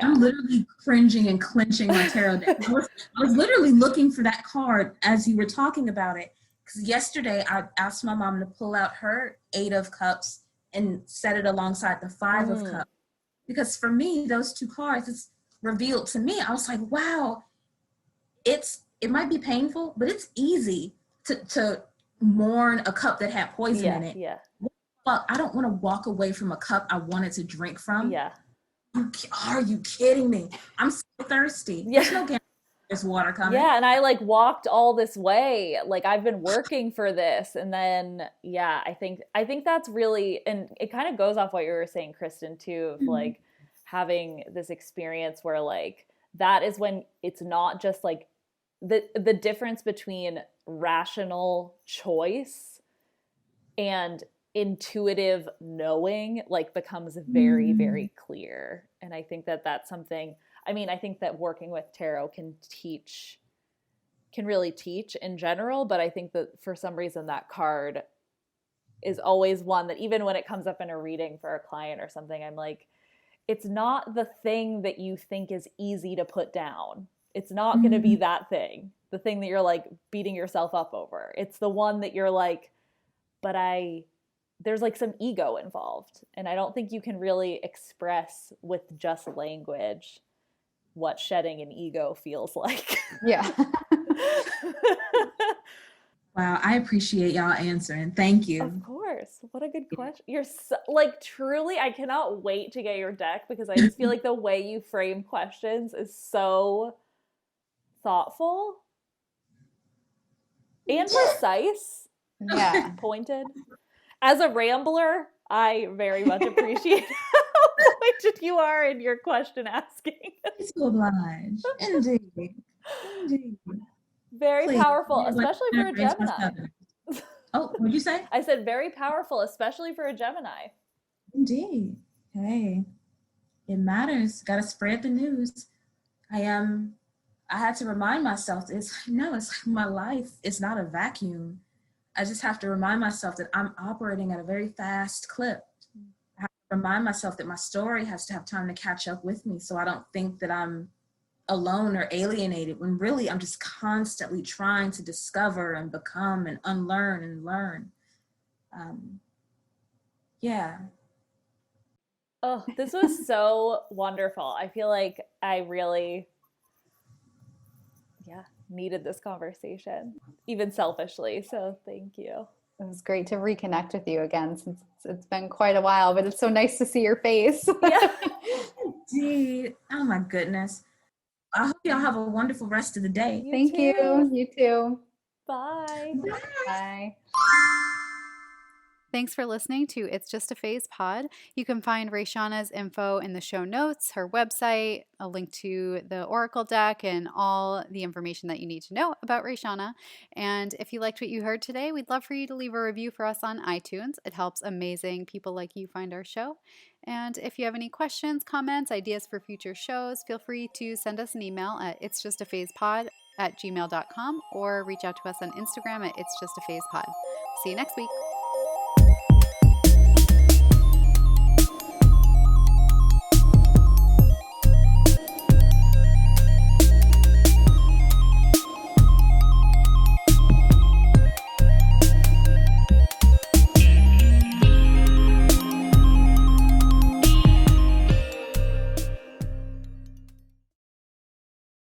I'm literally cringing and clenching my tarot deck. I was literally looking for that card as you were talking about it. Because yesterday I asked my mom to pull out her Eight of Cups and set it alongside the Five of Cups. Because for me, those two cards, it's revealed to me. I was like, wow, it might be painful, but it's easy to mourn a cup that had poison in it. Yeah. Well, I don't want to walk away from a cup I wanted to drink from. Yeah. Are you kidding me? I'm so thirsty. Yeah. There's no guarantee there's water coming. Yeah, and I, like, walked all this way. Like, I've been working for this. And then, yeah, I think that's really, and it kind of goes off what you were saying, Kristen, too, of like having this experience where, like, that is when it's not just like the difference between rational choice and intuitive knowing, like, becomes very, very clear. And I think that that's something, I mean, I think that working with tarot can really teach in general, but I think that for some reason that card is always one that, even when it comes up in a reading for a client or something, I'm like, it's not the thing that you think is easy to put down. It's not going to be that thing, the thing that you're like beating yourself up over. It's the one that you're like, but there's like some ego involved. And I don't think you can really express with just language what shedding an ego feels like. Yeah. Wow, I appreciate y'all answering. Thank you. Of course. What a good question. You're so, like, truly, I cannot wait to get your deck because I just feel like the way you frame questions is so thoughtful and precise. Yeah. Pointed. As a rambler, I very much appreciate how pointed you are in your question asking. It's so obliged. Indeed. Indeed. Very Please. powerful, especially for a Gemini. Oh, what'd you say? I said very powerful, especially for a Gemini. Indeed. Hey, it matters. Got to spread the news. I had to remind myself, it's my life. It's not a vacuum. I just have to remind myself that I'm operating at a very fast clip. I have to remind myself that my story has to have time to catch up with me, so I don't think that I'm alone or alienated, when really I'm just constantly trying to discover and become and unlearn and learn. Yeah. Oh, this was so wonderful. I feel like I really, needed this conversation, even selfishly. So thank you. It was great to reconnect with you again since it's been quite a while, but it's so nice to see your face. Yeah. Indeed. Oh my goodness. I hope y'all have a wonderful rest of the day. Thank you. You too. Bye. Bye. Thanks for listening to It's Just a Phase pod. You can find Rayshauna's info in the show notes, her website, a link to the Oracle deck, and all the information that you need to know about Rayshauna. And if you liked what you heard today, we'd love for you to leave a review for us on iTunes. It helps amazing people like you find our show. And if you have any questions, comments, ideas for future shows, feel free to send us an email at itsjustaphasepod@gmail.com or reach out to us on Instagram at itsjustaphasepod. See you next week.